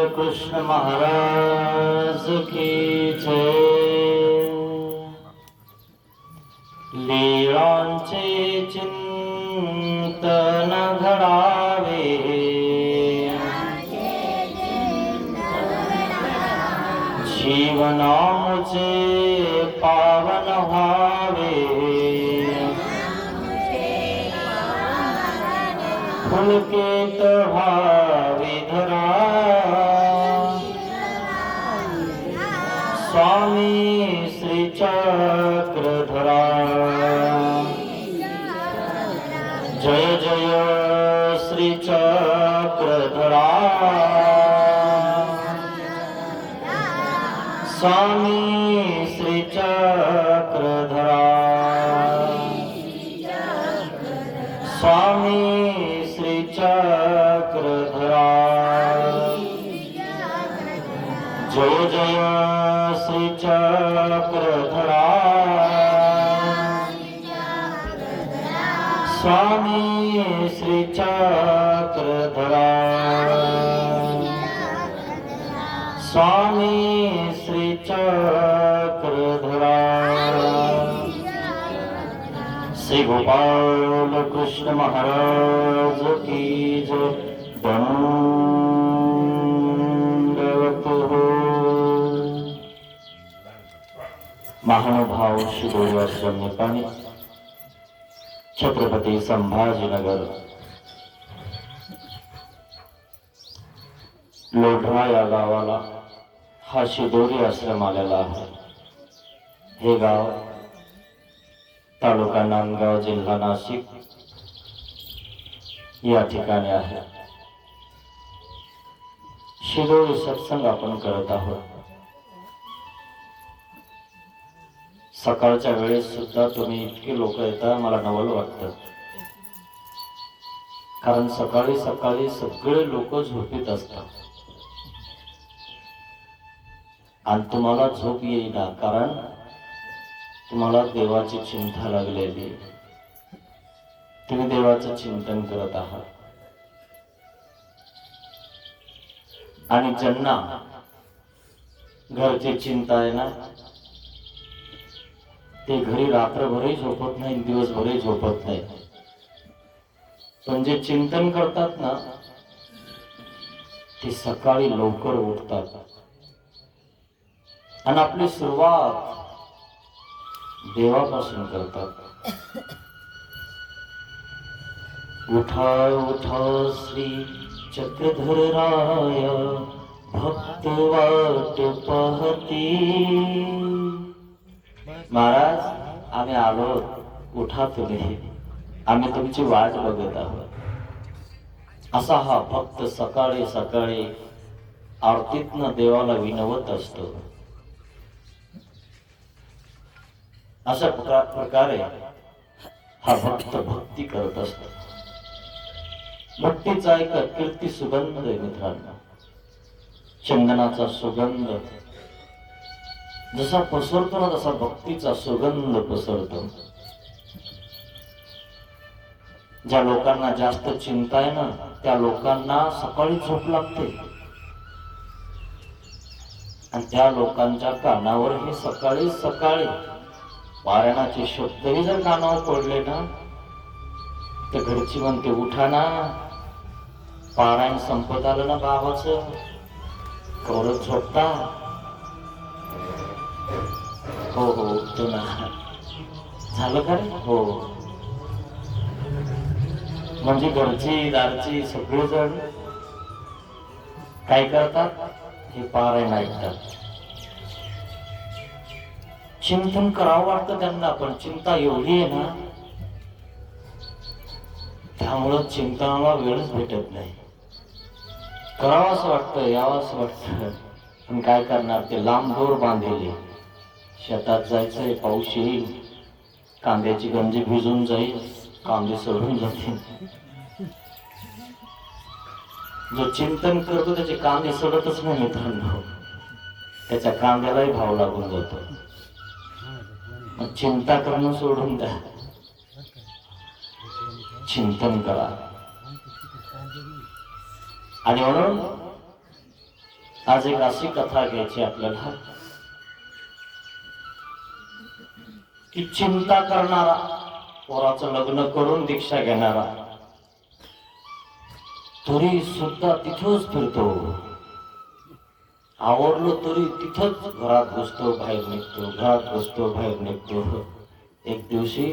कृष्ण महाराज की जय। लीळांचे चिंतन घडावे, जीवनाचे पावन व्हावे। पुलकित व्हावी धरा, स्वामी श्री चक्रधरा। जय जय श्री चक्रधरा, स्वामी श्री चक्रधरा। स्वामी श्री चक्रधरा। जय जय श्री चक्रधरा, स्वामी श्री चक्रधरा। स्वामी श्री चक्रधरा। श्री गोपाल कृष्ण महाराज की जय। दंडवत हो। महानुभाव शिदोरी आश्रम निपाणी, छत्रपती संभाजीनगर, लोढा या गावाला हा शिदोरी आश्रम आलेला आहे। हे गाव तालुका नांदगाव, जिल्हा नाशिक या ठिकाणी आहे। शिदोरी सत्संग आपण करत आहोत। सकाळच्या वेळेस सुद्धा तुम्ही इतके लोक येता, मला नवल वाटतं। कारण सकाळी सकाळी सगळे लोक झोपीत असतात आणि तुम्हाला झोप येईना, कारण तुम्हाला देवाची चिंता लागलेली, तुम्ही देवाचं चिंतन करत आहात। आणि ज्यांना घरची चिंता आहे ना, ते घरी रात्रभरही झोपत नाही, दिवसभरही झोपत नाही। पण जे चिंतन करतात ना, ते सकाळी लवकर उठतात आणि आपली सुरुवात देवापासून करतात। उठा उठा श्री चक्रधर राय, भक्त वाट पाहती। महाराज, आम्ही आलो, उठा तुम्ही, आम्ही तुमची वाट बघत आहोत। असा हा भक्त सकाळी सकाळी आरतीतनं देवाला विनवत असतो। अशा प्रकारे हा भक्त भक्ती करत असतो। भक्तीचा एक कीर्ती सुगंध आहे मित्रांनो। चंदनाचा सुगंध जसा पसरतो ना, तसा भक्तीचा सुगंध पसरतो। ज्या लोकांना जास्त चिंता आहे ना, त्या लोकांना सकाळी झोप लागते आणि त्या लोकांच्या कानावर हे सकाळी सकाळी पारायणाचे शब्दही जर कानावर पडले ना, तर घरची म्हणते, उठा ना, पारायण संपत आलं ना बाबाचं, कवरच झोपता। हो हो उठतो ना, झालं का रे? हो। म्हणजे घरची दारची सगळेजण काय करतात? हे पारायण ऐकतात। चिंतन करावं वाटतं त्यांना, पण चिंता एवढी आहे ना, त्यामुळं चिंतनाला वेळच भेटत नाही। करावं असं वाटतं, यावं असं वाटतं, पण काय करणार? ते लांब दोर बांधलेले, शेतात जायचंय, पाऊस येईल, कांद्याची गंजी भिजून जाईल, कांदे सडून जातील। जो चिंतन करतो त्याचे कांदे सडतच नाही मित्रांनो, त्याच्या कांद्यालाही भाव लागून जातो। मग चिंता करणं सोडून द्या, चिंतन करा। आणि म्हणून आज एक अशी कथा घ्यायची आपल्याला की चिंता करणारा, पोराचं लग्न करून दीक्षा घेणारा तरी सुद्धा तिथंच फिरतो, आवडलो तरी तिथंच घरात घुसतो बाहेर निघतो, घरात घुसतो बाहेर निघतो. एक दिवशी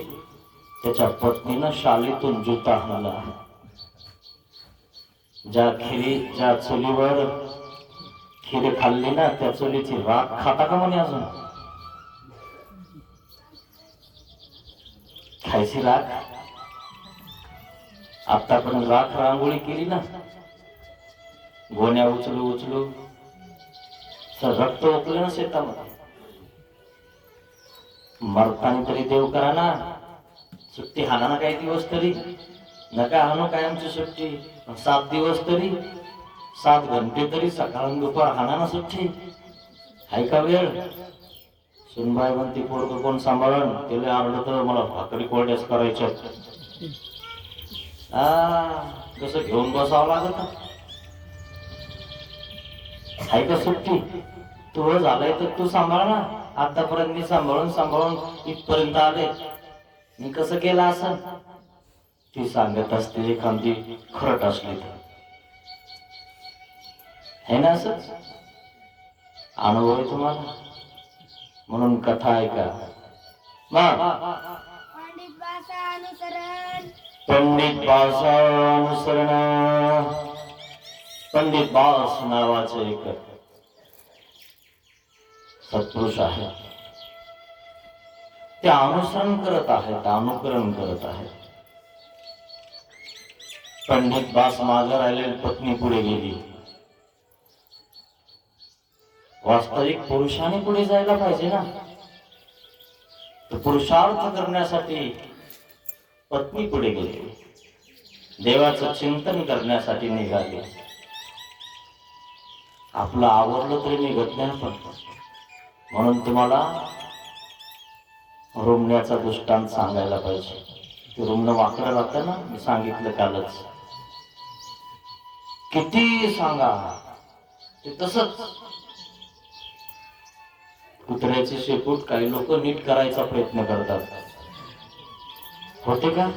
त्याच्या पत्नीनं शालीतून जुता हाणला. ज्या चुलीवर खीर खाल्ली ना त्या चुलीची राख खाता का म्हणे अजून? खायची राख? आतापर्यंत राख रांगोळी केली ना, गोण्या उचलू उचलू रक्त ओकलं ना शेतामध्ये. मरताना तरी देव करा ना, सुट्टी हाना ना काही दिवस तरी, नका हाणू काय आमची सुट्टी. 7 दिवस तरी, 7 घंटे तरी, सकाळ दुपार हाना ना सुट्टी. हाय का वेळ? सुनबाई म्हणती पोरग कोण सांभाळण, त्याला आवडलं तर मला भाकरी कोरड्यास करायच्या. कसं घेऊन बसावं लागत. हाय का सुट्टी? तुझं झालंय तर तू सांभाळ ना. आतापर्यंत मी सांभाळून सांभाळून इथपर्यंत आले, मी कसं केलं असं? ती सांगत असते एखादी खरट असली तर. है ना असं अनुभव आहे तुम्हाला? म्हणून कथा ऐका. पंडित भाषा अनुसरण. पंडित भाषा अनुसरण. पंडित बास नावाचे एक सत्पुरुष आहे, ते अनुसरण करत आहेत, अनुकरण करत आहेत. पंडित बास मागे राहिलेली पत्नी पुढे गेली. वास्तविक पुरुषाने पुढे जायला पाहिजे ना, तर पुरुषार्थ करण्यासाठी पत्नी पुढे गेली, देवाचं चिंतन करण्यासाठी निघाली. आपलं आवडलं तरी निघत नाही आपण. म्हणून तुम्हाला रुमण्याचा दृष्टांत सांगायला पाहिजे. ते रुमणं वाकडं राहतं ना, मी सांगितलं कालच. किती सांगा ते तसंच. कुत्र्याचे शेपूट काही लोक नीट करायचा प्रयत्न करतात, होते का?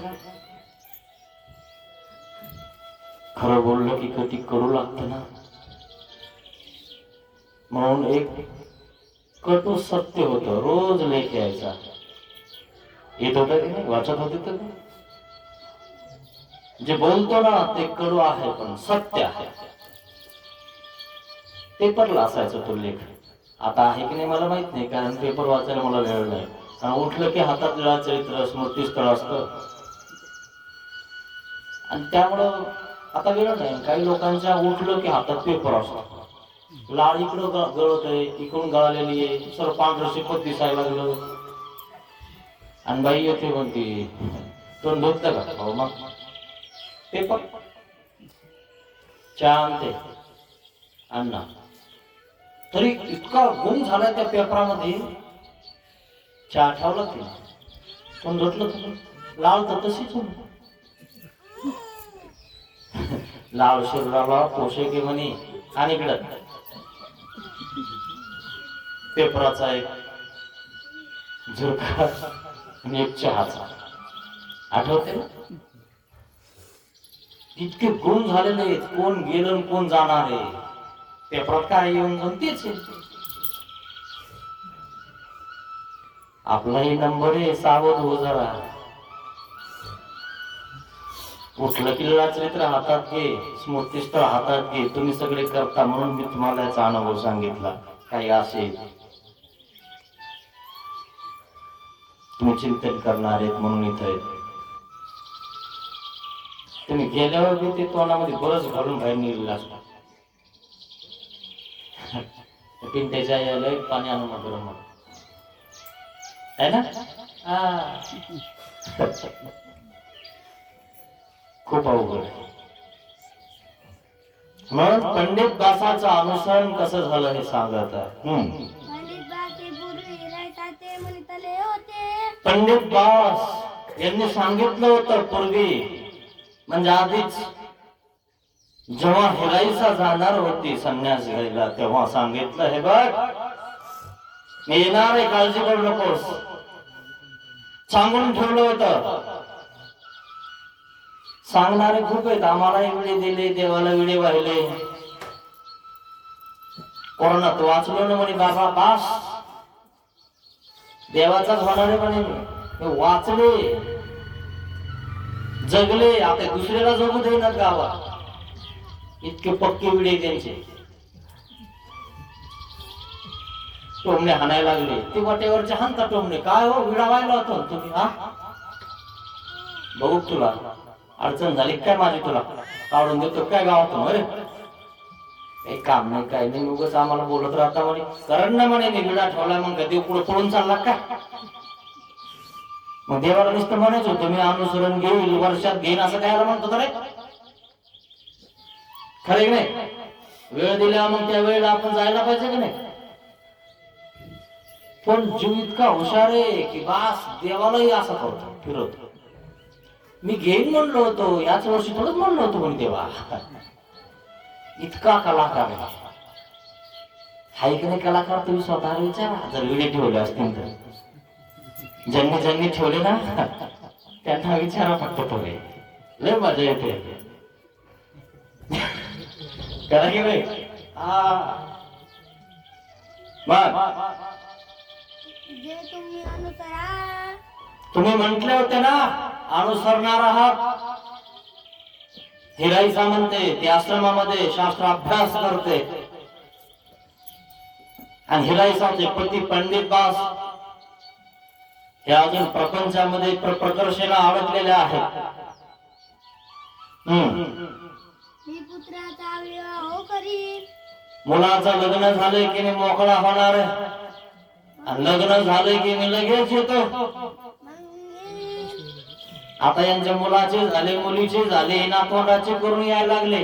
खरं बोललं की कधी करू लागतं ना. म्हणून एक कटू सत्य होतं, रोज लेख यायचा. येत होतं की नाही? वाचत होते तर जे बोलतो ना ते कडू आहे पण सत्य आहे. पेपरला असायचा तो लेख. आता आहे की नाही मला माहित नाही, कारण पेपर वाचायला मला वेळ नाही. कारण उठलं की हातात चरित्र स्मृतीस्थळ असतं आणि त्यामुळं आता वेळ नाही. काही लोकांच्या उठलं की हातात पेपर असतो, लाळ इकडं गळत आहे, इकडून गळालेली आहे, सर पांढरं शिपत दिसायला लागलं. आणि बाई येते म्हणते तोंड धुतलं का? हो मग पेपर चहा आणते अण्णा. तरी इतका गुण झाला त्या पेपरामध्ये, चहा ठेवला की तोंड धुतलं तर लाळ तर तशीच होती. लाळ शरीराला पोषक आहे म्हणे. आणि इकडं पेपराचा एक झुरका आणि एक चहाचा, आठवते ना? इतके गुण झालेले आहेत. कोण गेलं कोण जाणार आहे, पेपरात काय येऊन जाऊन तेच. आपलाही नंबर आहे, सावध हो जरा. उठलं की चरित्र हातात घे, स्मृतीस्थळ हातात घे. तुम्ही सगळे करता म्हणून मी तुम्हाला याचा अनुभव सांगितला. काही असेल तुम्ही चिंतन करणार आहेत म्हणून इथं आहेत. तुम्ही गेल्यावर बी ते तोंडामध्ये बरंच घालून बाहेर निघलेला असतो. पिंट्याच्या यायला पाणी आणून गरम आहे ना. खूप अवघड आहे. मग पंडित दासाचं अनुसरण कसं झालं हे सांगत आहे. पंडित दास यांनी सांगितलं होतं पूर्वी, म्हणजे आधीच, जेव्हा हिराईसा जाणार होती संन्यास घ्यायला तेव्हा सांगितलं, हे बघ मी येणार आहे, काळजी करू नकोस, सांगून ठेवलं होतं. सांगणारे खूप आहेत, आम्हालाही विडे दिले, देवाला विडे वाहिले. कोरोनात वाचलो ना म्हणे बाबा, बास देवाचाच होणार आहे म्हणे. मी वाचले, जगले, आता दुसऱ्याला जगू देणार गावात. इतके पक्के विडे त्यांचे. टोमणे हाणायला लागले, ते वाटेवरचे हाणता टोमणे. काय हो विडा व्हायला होतो तुम्ही, हा बघू तुला अडचण झाली काय माझी, तुला काढून देतो काय गावातून. अरे काही काम नाही काय नाही, उगाच आम्हाला बोलत राहता म्हणे. कारण ना म्हणे मी विडा ठेवला, मग देव पुढे पळून चालला काय. मग देवाला नुसतं म्हणायचं होतं मी अनुसरण घेईल, वर्षात घेईन, असं काय म्हणतो रे. खरे नाही, वेळ दिल्या मग त्या वेळेला आपण जायला पाहिजे की नाही. पण जीव इतका हुशार आहे की बास देवालाही असा करतो, फिरवतो. मी घेईन म्हणलो होतो, याच वर्षी थोडंच म्हणलो होतो म्हणे देवा. इतका कलाकार आहे. हाय की नाही कलाकार, तुम्ही स्वतःला विचारा. जर विडे ठेवले असतील तर, ज्यांनी ज्यांनी ठेवले ना त्यांना विचारा फक्त, थोडे लय मजा येते. करा की नाही. जे तुम्ही अनुसरा, तुम्ही म्हटले होते ना अनुसरणार आहात. हिराईसा म्हणते ती आश्रमामध्ये शास्त्र अभ्यास करते. आणि हिराईसाचे पती पंडित दास हे अजून प्रपंचामध्ये प्रकर्षेला अडकलेले आहेत. मी पुत्राचा विवाह करीन. मुलाचं लग्न झालंय की मी मोकळा होणार आहे, आणि लग्न झालंय की मी लगेच येतो. आता यांच्या मुलाचे झाले, मुलीचे झाले, नातवंडाचे करून यायला लागले.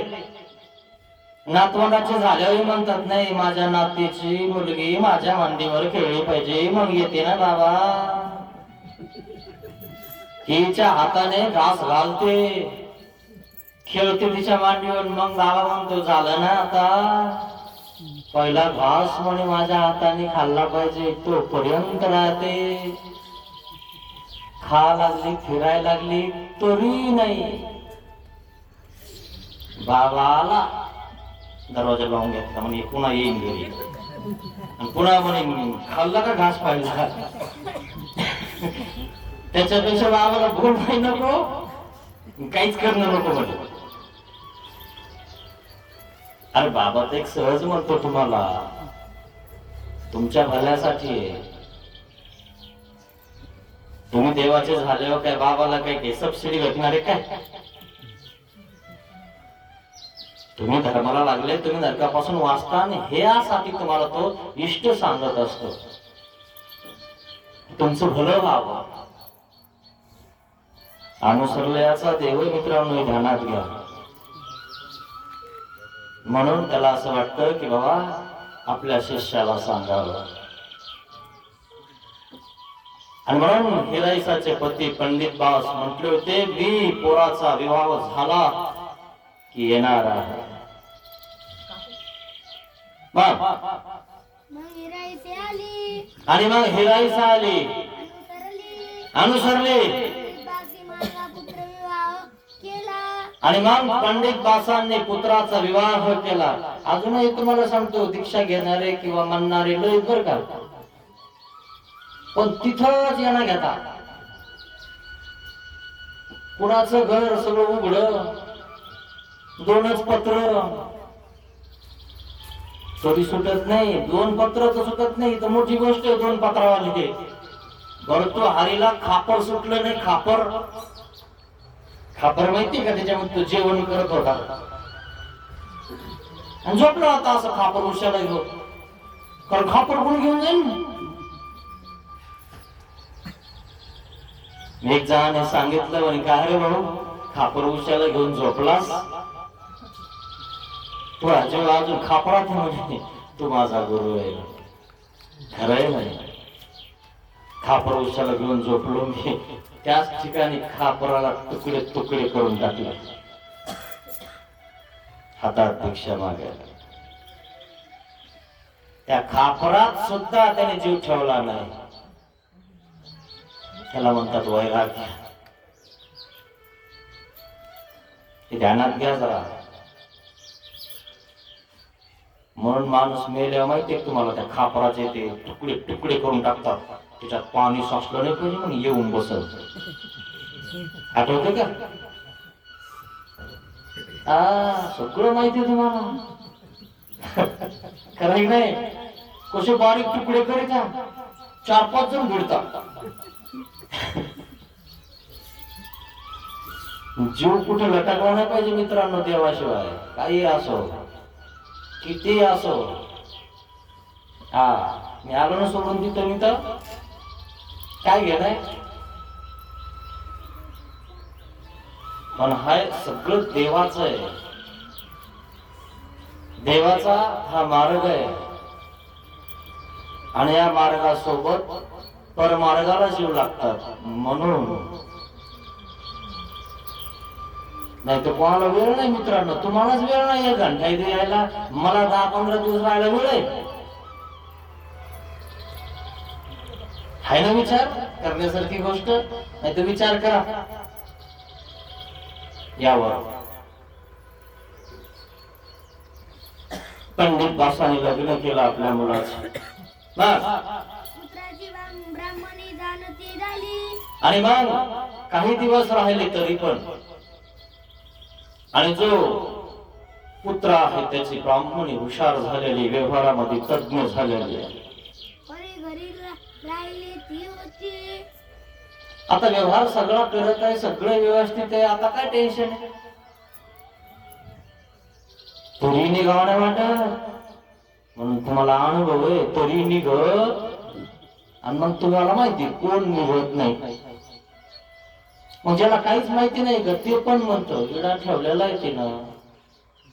नातवंडाचे झाल्यावर म्हणतात नाही माझ्या नातीची मुलगी माझ्या मांडीवर खेळली पाहिजे. मग येते ना बाबा, हिच्या हाताने घास घालते, खेळते तिच्या मांडीवर. मग बाबा म्हणतो झालं ना आता, पहिला घास म्हणे माझ्या हाताने खाल्ला पाहिजे, तोपर्यंत राहते. खा लागली, फिरायला लागली तरी नाही. बाबा आला, दरवाजा लावून घेतला, म्हणे पुन्हा येईन घरी. आणि पुन्हा म्हणे खाल्ला का घास पाहिजे. त्याच्यापेक्षा बाबाला भूल नाही नको, काहीच करणं नको म्हणे. अरे बाबा तर एक सहज म्हणतो तुम्हाला, तुमच्या भल्यासाठी आहे. तुम्ही देवाचे झाल्यावर काय बाबाला काही सबसिडी भेटणार आहे काय. तुम्ही धर्माला लागले, तुम्ही नरकापासून वाचता, आणि हे यासाठी तुम्हाला तो इष्ट सांगत असतो तुमचं भलं व्हावं. अनुसरल्याचा देव मित्रांनो ध्यानात घ्या. म्हणून त्याला असं वाटतं की बाबा आपल्या शिष्याला सांगावं. आणि म्हणून हिराईसाचे पती पंडित दास म्हटले होते मी पोराचा विवाह झाला की येणार आहे. मग हिराईसे आली, आणि मग हिराईसा आली, अनुसरली, बासी माझा पुत्र विवाह केला. आणि मग पंडित दासांनी पुत्राचा विवाह केला. अजूनही तुम्हाला सांगतो दीक्षा घेणारे किंवा म्हणणारे लय बर का, पण तिथंच येणं घेता. कुणाचं घर सगळं उघड, दोनच पत्र तरी सुटत नाही. दोन पत्र तर सुटत नाही, तर मोठी गोष्ट आहे दोन पत्रावाले ते. भरतो हरीला खापर सुटलं नाही. खापर खापर माहितीये का, त्याच्यामध्ये तो जेवण करत होता आणि झोपला होता असं खापर उशाला घेऊन. कारण खापर कोण घेऊन जाईल. एक जणाने सांगितलं म्हणे काय रे भाऊ खापर उशाला घेऊन झोपलास, तू जेव्हा अजून खापरात म्हणजे तू माझा गुरु आहे. खरंय म्हणे, खापर उशाला घेऊन झोपलो मी, त्याच ठिकाणी खापराला तुकडे तुकडे करून टाकले. हातात भिक्षा मागायला. त्या खापरात सुद्धा त्याने जीव ठेवला नाही. त्याला म्हणतात वैराग्य. हे ध्यानात घ्या जरा. म्हणून माणूस मेल्यावर माहितीये तुम्हाला, त्या खापराचे ते तुकडे तुकडे करून टाकतात. त्याच्यात पाणी साचलं नाही पाहिजे म्हणून येऊन बसत. आठवते का? सगळं माहितीये तुम्हाला. खरं नाही? कसे बारीक तुकडे करायचा, 4-5 जण भिडतात. जीव कुठे लटकला नाही पाहिजे मित्रांनो देवाशिवाय. काही असो, किती असो. मी आलो ना सोडून तिथं, मी तर काय घेणार. पण हाय सगळं देवाचं आहे. देवाचा हा मार्ग आहे आणि या मार्गासोबत परमार्गाला जीव लागतात. म्हणून नाही तर कोणाला वेळ नाही मित्रांनो. तुम्हालाच वेळ नाही 1 घंटा इथे यायला. मला 10-15 दिवस राहायला वेळ आहे ना. विचार करण्यासारखी गोष्ट. नाही तर विचार करा यावर. पंडित बासाने लग्न केलं आपल्या मुलाचं. पुत्राची ब्राह्मणी जाणती झाली. आणि मग काही दिवस राहिले तरी पण, आणि जो पुत्र आहे त्याची ब्राह्मणी हुशार झालेली, व्यवहारामध्ये तज्ञ झालेली आहे. घरी राहिली ती होती. आता व्यवहार सगळा करत आहे, सगळं व्यवस्थित आहे. आता काय टेन्शन आहे. तरी निघाव नाही वाटत. म्हणून तुम्हाला अनुभव आहे. तरी निघत. आणि मग तुम्हाला माहिती कोण निघत नाही. मग ज्याला काहीच माहिती नाही का ते पण म्हणतो विडा ठेवलेला आहे तिनं,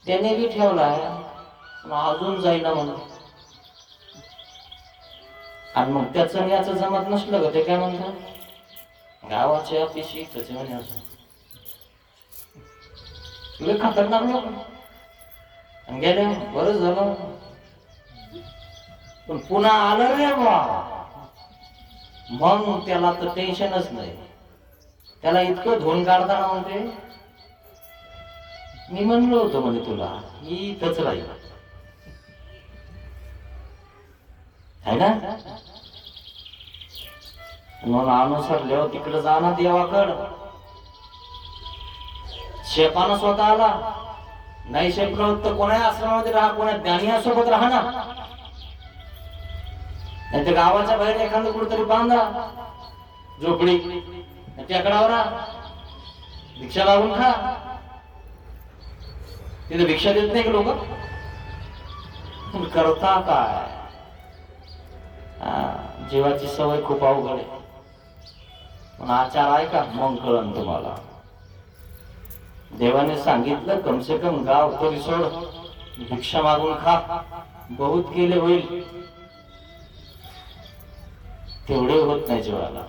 त्याने बी ठेवलाय अजून जाईना म्हणून. आणि मग त्याचं याचं जमत नसलं का ते काय म्हणतात, गावाच्या अतिशय म्हणे असं लय खतरनाक लोक. आणि गेले बरंच झालं. पण पुन्हा आलं रे बा, मग त्याला तर टेन्शनच नाही. त्याला इतकं धुवून काढताना म्हणते, मी म्हणलो होतो म्हणजे तुला ही इथंच राहील है ना. म्हणून अनुसरले तिकडे जाणं देवाकड. शेपानं स्वतः आला नाही, शेपलं तर कोणा आश्रमामध्ये राहा, कोणा ज्ञानीसोबत राहा ना. नाही तर गावाच्या बाहेर एखादं कुठेतरी बांधा झोपडी, टेकडावर भिक्षा लागून खा. तिथे भिक्षा देत नाही का लोक. करता काय, जीवाची सवय खूप अवघड आहे. पण आचार आहे का मग कळण तुम्हाला. देवाने सांगितलं कमसे कम गाव तरी सोड, भिक्षा मागून खा, बहुत केले होईल. तेवढे होत नाही जीवाला.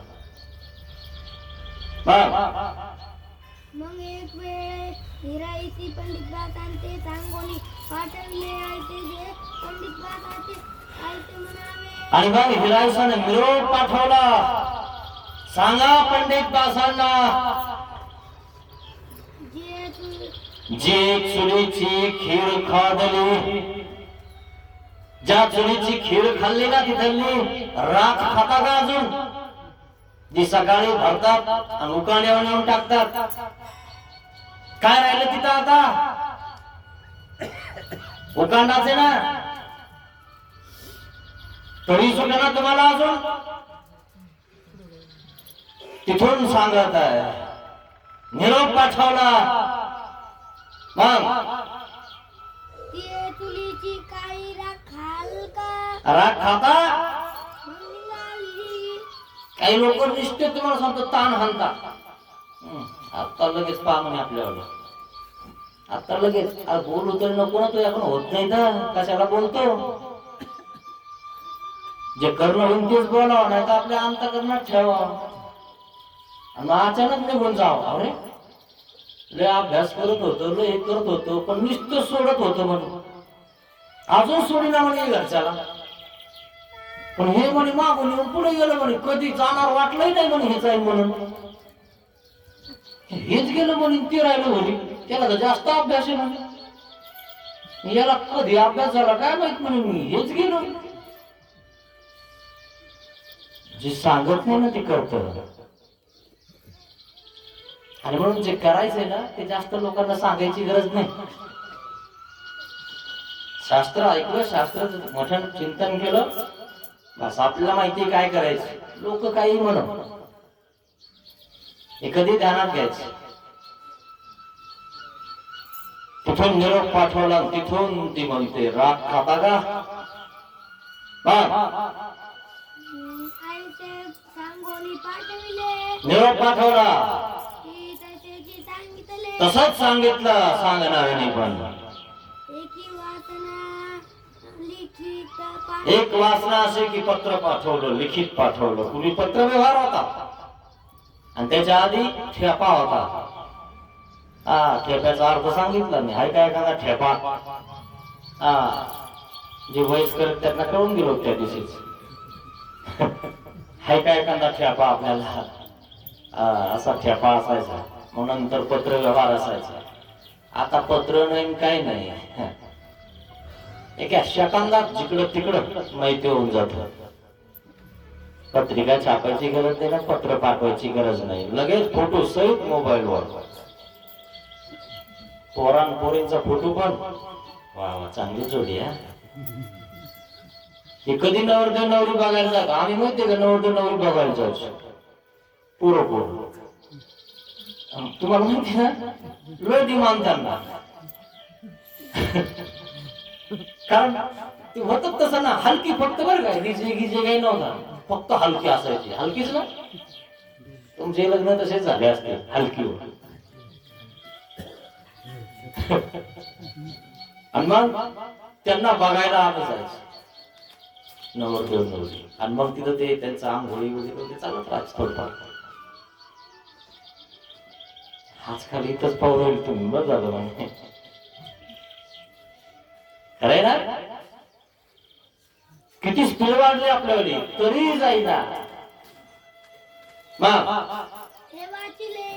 मग एक वेळ हिराईची पंडित बातांते सांगोनी पाठवले आयते जे पंडित बातांते आयते म्हणावे. आणि मग हिराईसाने निरोप पाठवला, सांगा पंडित बासांना जे चुलीची खीर खादली, ज्या चुलीची खीर खाल्ली ना तिथली राख खाता का अजून, जी सकाळी भरतात आणि उकाड्यावर नेऊन टाकतात. काय राहिलं तिथं आता, उकांडाचे ना. तरी सुद्धा ना तुम्हाला अजून तिथून सांगत आहे. निरोप पाठवला. मग चुलीची काही राख खाल का, राख खाता. काही लोक निष्ठे तुम्हाला सांगतो ताण हाणतात. आता लगेच पहा म्हणे आपल्यावर, आता लगेच बोलू तरी नको ना, तो आपण होत नाही तर कशाला बोलतो. जे करणं होईल तेच बोलावं, नाही तर आपल्या अंतःकरणात ठेवा. आणि अचानक निघून जावं. अरे लय अभ्यास करत होतो, लय करत होतो, पण नुसतं सोडत होतो म्हणून अजून सोडीना म्हणे घरच्याला. पण हे म्हणे मागून येऊन पुढे गेलं म्हणे, कधी जाणार वाटलंही नाही म्हणे हे जाईल म्हणून. हेच गेलं म्हणे ते राहिलं म्हणे, त्याला तर जास्त अभ्यास आहे म्हणे, याला कधी अभ्यास झाला काय माहित म्हणे, मी हेच गेलो. जे सांगत नाही ना ते करत. आणि म्हणून जे करायचंय ना ते जास्त लोकांना सांगायची गरज नाही. शास्त्र ऐकलं, शास्त्र मोठ्यानं चिंतन केलं, बस आपल्याला माहिती काय करायचं. लोक काही म्हणत हे कधी ध्यानात घ्यायचं. तिथून निरोप पाठवला, तिथून ती म्हणते राग खाता का. आईचे सांगोली पाठविले, निरोप पाठवला, की त्याचे सांगितले, तसंच सांगितलं सांगणार नाही. पण एकी वासना लिखित एक वासना असे की पत्र पाठवलं, लिखित पाठवलं. पूर्वी पत्र व्यवहार होता आणि त्याच्या आधी ठेपा होता. हा, ठेप्याचा अर्थ सांगितला मी. हाय काय एखादा ठेपा. हा, जे वयस्कर त्यांना कळून गेलो त्या दिवशीच. हाय काय एखादा ठेपा आपल्याला. असा ठेपा असायचा. मग नंतर पत्र व्यवहार असायचा. आता पत्र नाही काही नाही. एका सेकंदात जिकडं तिकडं माहिती होऊन जात. पत्रिका छापायची गरज नाही ना, पत्र पाठवायची गरज नाही, लगेच फोटो सहित मोबाईलवर. पोरान पोरींचा फोटो पण वा वा, चांगली जोडी आहे. हे कधी नवरदेव नवरी बघायला जातो आम्ही, माहितीये का नवरदेव नवरी बघायला जायचो पुरं पोर. तुम्हाला माहिती ना, लय डिमांड त्यांना. कारण ते होत तसं ना, हलकी फक्त बरं काय, गिजे गिजे काही नव्हता, फक्त हलकी असायची. हलकीच ना, तुमचे लग्न तसेच झाले असते हलकी. आणि मग त्यांना बघायला आलं जायचं नवरदेव नवरी. आणि मग तिथं ते त्यांचं आंघोळी वगैरे चालत राहायचं थोडंफार. आजकाल इथंच पाहू राहील तुम्ही, बरं झालं म्हणे. खरंय ना, किती स्पीड वाढली आपल्याकडे तरी जाईना. हे वाचिले,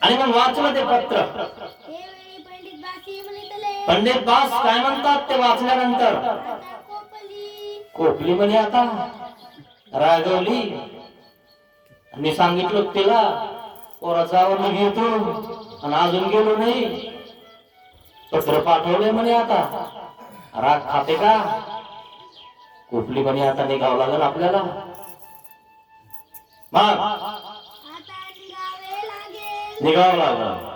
आणि मग वाचलं ते पत्र. हे वेळी पंडित बासी म्हणितले, पंडित बास काय म्हणतात ते वाचल्यानंतर. आता कोपली, कोपली म्हणे आता रागवली. मी सांगितलं तिला पोराचावर मी घेतो आणि अजून गेलो नाही. पत्र पाठवले म्हणे, आता राग खाते का. कोपली म्हणे आता निघावं लागेल आपल्याला. मग आता निघावे लागेल. निघावं लागलं.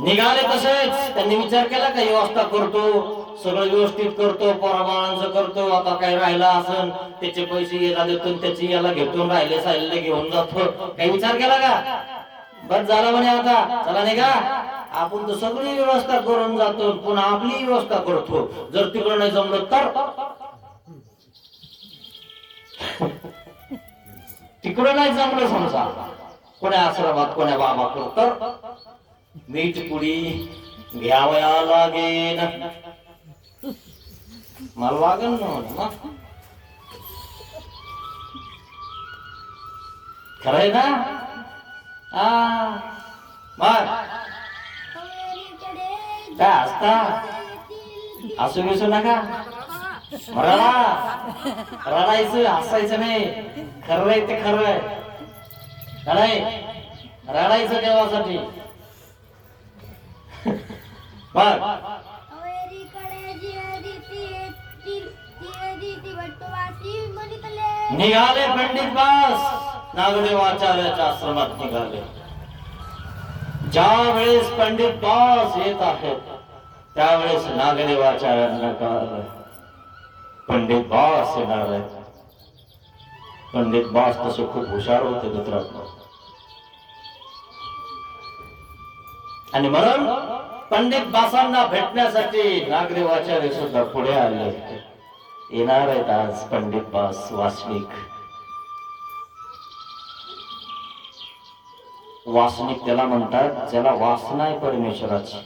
निघाले तसेच त्यांनी विचार केला का व्यवस्था करतो, सगळं व्यवस्थित करतो, पोराबाळांचं करतो. आता काय राहिला असन त्याचे पैसे याला देतो, त्याची याला घेतो, राहिले सायले घेऊन जातो. काही विचार केला का. बस झालं म्हणे आता चला निघा. आपण तर सगळी व्यवस्था करून जातो, पुन्हा आपली व्यवस्था करतो. जर तिकडं नाही जमलं तर तिकडं नाही जमलं समजा कोण्या आश्रमात कोण्या बाबाकडं, तर मीठ पुडी घ्यावया लागेल. मला लागेल ना मग. खरंय ना. मग काय असता असू बिसू नका. रडायचं हसायचं नाही. खरंय ते खरंय. खरंय रडायचं देवासाठी. निघाले पंडित बास नागदेवाचार्याच्या आश्रमात निघाले. ज्या वेळेस पंडित बास येत आहेत त्यावेळेस नागदेवाचार्यांना कळालं पंडित बास येणार आहेत. पंडित बास तसे खूप हुशार होते मित्रांनो. आणि म्हणून पंडित बासांना भेटण्यासाठी नागदेवाचार्य सुद्धा पुढे आले. येणार आहेत आज पंडित बास वासनिक. वासनिक त्याला म्हणतात ज्याला वासना आहे परमेश्वराची.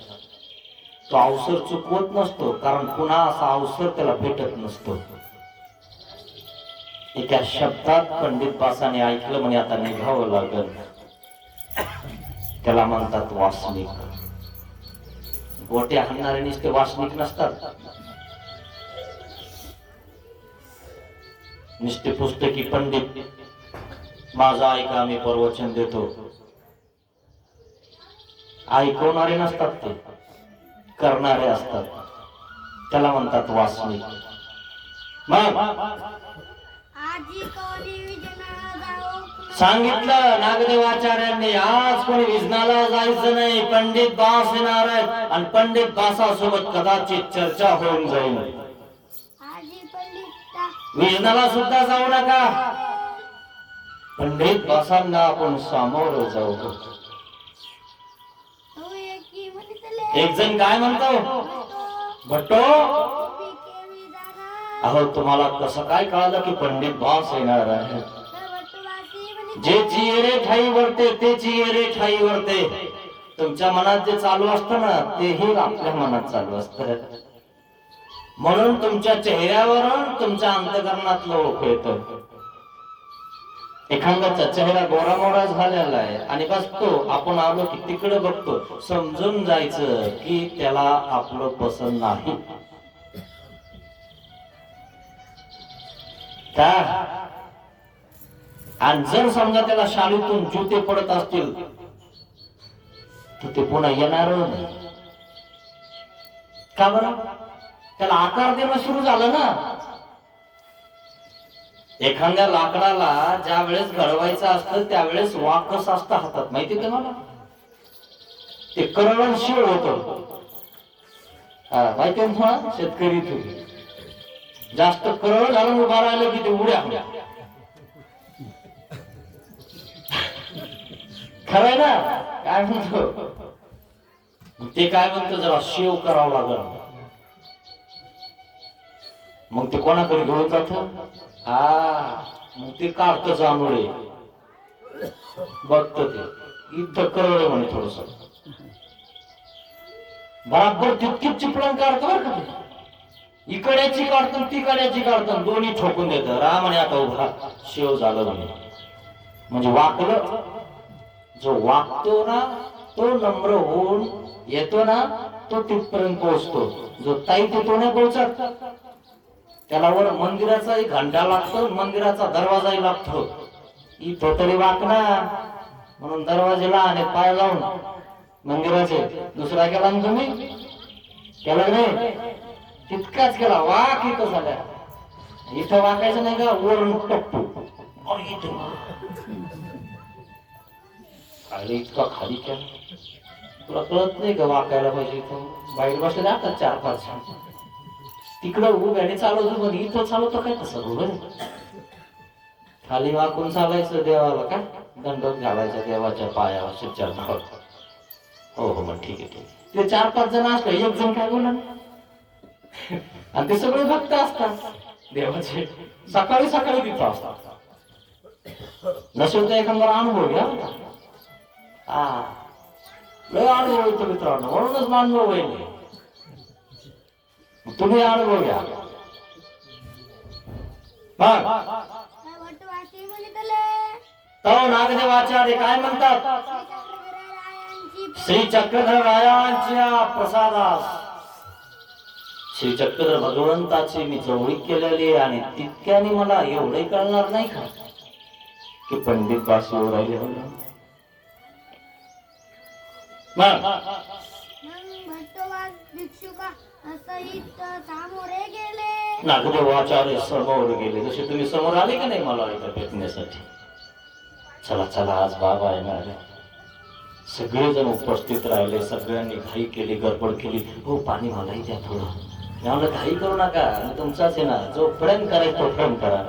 तो अवसर चुकवत नसतो, कारण पुन्हा असा अवसर त्याला भेटत नसतो. एका शब्दात पंडित बासाने ऐकलं म्हणे आता निघावं लागल. त्याला म्हणतात वासनिक. गोटे हाणणारे नुसते वासनिक नसतात, नुसते पुस्तकी पंडित. माझं ऐका मी प्रवचन देतो ऐकवणारे नसतात, ते करणारे असतात. त्याला म्हणतात वासनिक. मग आजी कोणी विजनाला जाऊ सांगितलं नागदेवाचार्यांनी, आज कोणी विजनाला जायचं नाही. पंडित बास येणार आहेत आणि पंडित बासासोबत कदाचित चर्चा होऊन जाईल. आजी पंडिता विजनाला सुद्धा जाऊ नका. पंडित बासांना आपण सामोरं जाऊ. तो एकी म्हणतले एक जण काय म्हणतो, भट्टो केवी जाणार अहो तुम्हाला कसं काय कळालं की पंडित बास येणार आहे? वटवासी म्हणे जे जिरे ठाई वरते ते जिरे ठाई वरते. तुमच्या मनात जे चालू असतं ना तेही आपल्या मनात चालू असतं. म्हणून तुमच्या चेहऱ्यावरून तुमच्या अंतःकरणातलं ओळख येतं. एखाद्याचा चेहरा गोरा मोरा झालेला आहे आणि बसतो, आपण आलो की तिकडे बघतो, समजून जायचं की त्याला आपलं पसंत नाही. का आणि जर समजा त्याला शाळेतून जुते पडत असतील तर ते पुन्हा येणार नाही. का बरं? त्याला आकार देणं सुरू झालं ना. एखाद्या लाकडाला ज्या वेळेस घडवायचं असतं त्यावेळेस वाक कसं असतं हातात माहिती तुम्हाला? ते करवण शिळ होत. माहिती आहे तुम्हाला? शेतकरी तुम्ही जास्त करवळ घालून उभा राहिलं की ते उड्या. खरंय ना? काय म्हणतो ते, काय म्हणतो जरा शेव करावं लागल. मग ते कोणाकडे घेऊन जात? मग ते काढतं जांभळे बघत ते इथं करवळे म्हणे थोडस बराबर तितकीच चिपळून काढतो बरं का ते. इकड्याची काढतो तिकड्याची काढतो, दोन्ही ठोकून देत. राम आणि आता उभा शेव झालं म्हणे. म्हणजे वाकलं. जो वागतो ना तो नम्र होऊन येतो ना तो तिथपर्यंत पोहोचतो. जो ताई तिथं नाही पोहोचत त्याला वर मंदिराचा एक घंटा लागतो, मंदिराचा दरवाजाही लागतो. इथं तरी वाकणार म्हणून दरवाजेला आणि पाय लावून मंदिराचे. दुसरा केला ना तुम्ही? केला नाही? तितकाच केला. वाक इथं झाल्या. इथं वाकायचं नाही का? वरून टप्पू खाली इतका खाली केला. तुला कळत नाही का वाकायला पाहिजे? इथं बाहेर बसले जातात 4-5 तिकडं उभ्याने चालवतो, पण इथं चालवतो काय तसं उभं? खाली वाकून चालायचं देवाला काय दंडोत घालायचा देवाच्या पायावर शिरचरणावर. हो हो मग ठीक आहे ठीक आहे. ते 4-5 जण असले, एक जण काय बोला आणि ते सगळे भक्त असतात देवाचे. सकाळी सकाळी तिथं असतात. नसेल तर एखादा अनुभव घ्या. लय अनुभव येतो मित्रांनो, म्हणूनच मानव होईल. तुम्ही अनुभव घ्या. वटवासी म्हणतले तो नागदेवाचार्य काय म्हणतात? श्री चक्रधर रायांच्या प्रसादास श्री चक्रधर भगवंताची मी जवळीक केलेली आहे आणि तितक्याने मला एवढंही कळणार नाही का की पंडित बासू राहिले. भट्टवास भिक्षुका सहित सामोरे गेले. नागदेवाचार्य समोर गेले. जसे तुम्ही समोर आले का नाही मला इथं भेटण्यासाठी? चला चला आज बाबा येणार. सगळेजण उपस्थित राहिले. सगळ्यांनी घाई केली, गडबड केली. हो पाणी मलाही द्या थोडं. मला घाई करू नका, मी तुमचाच आहे ना. जो प्रेम करायचा तो प्रेम करा.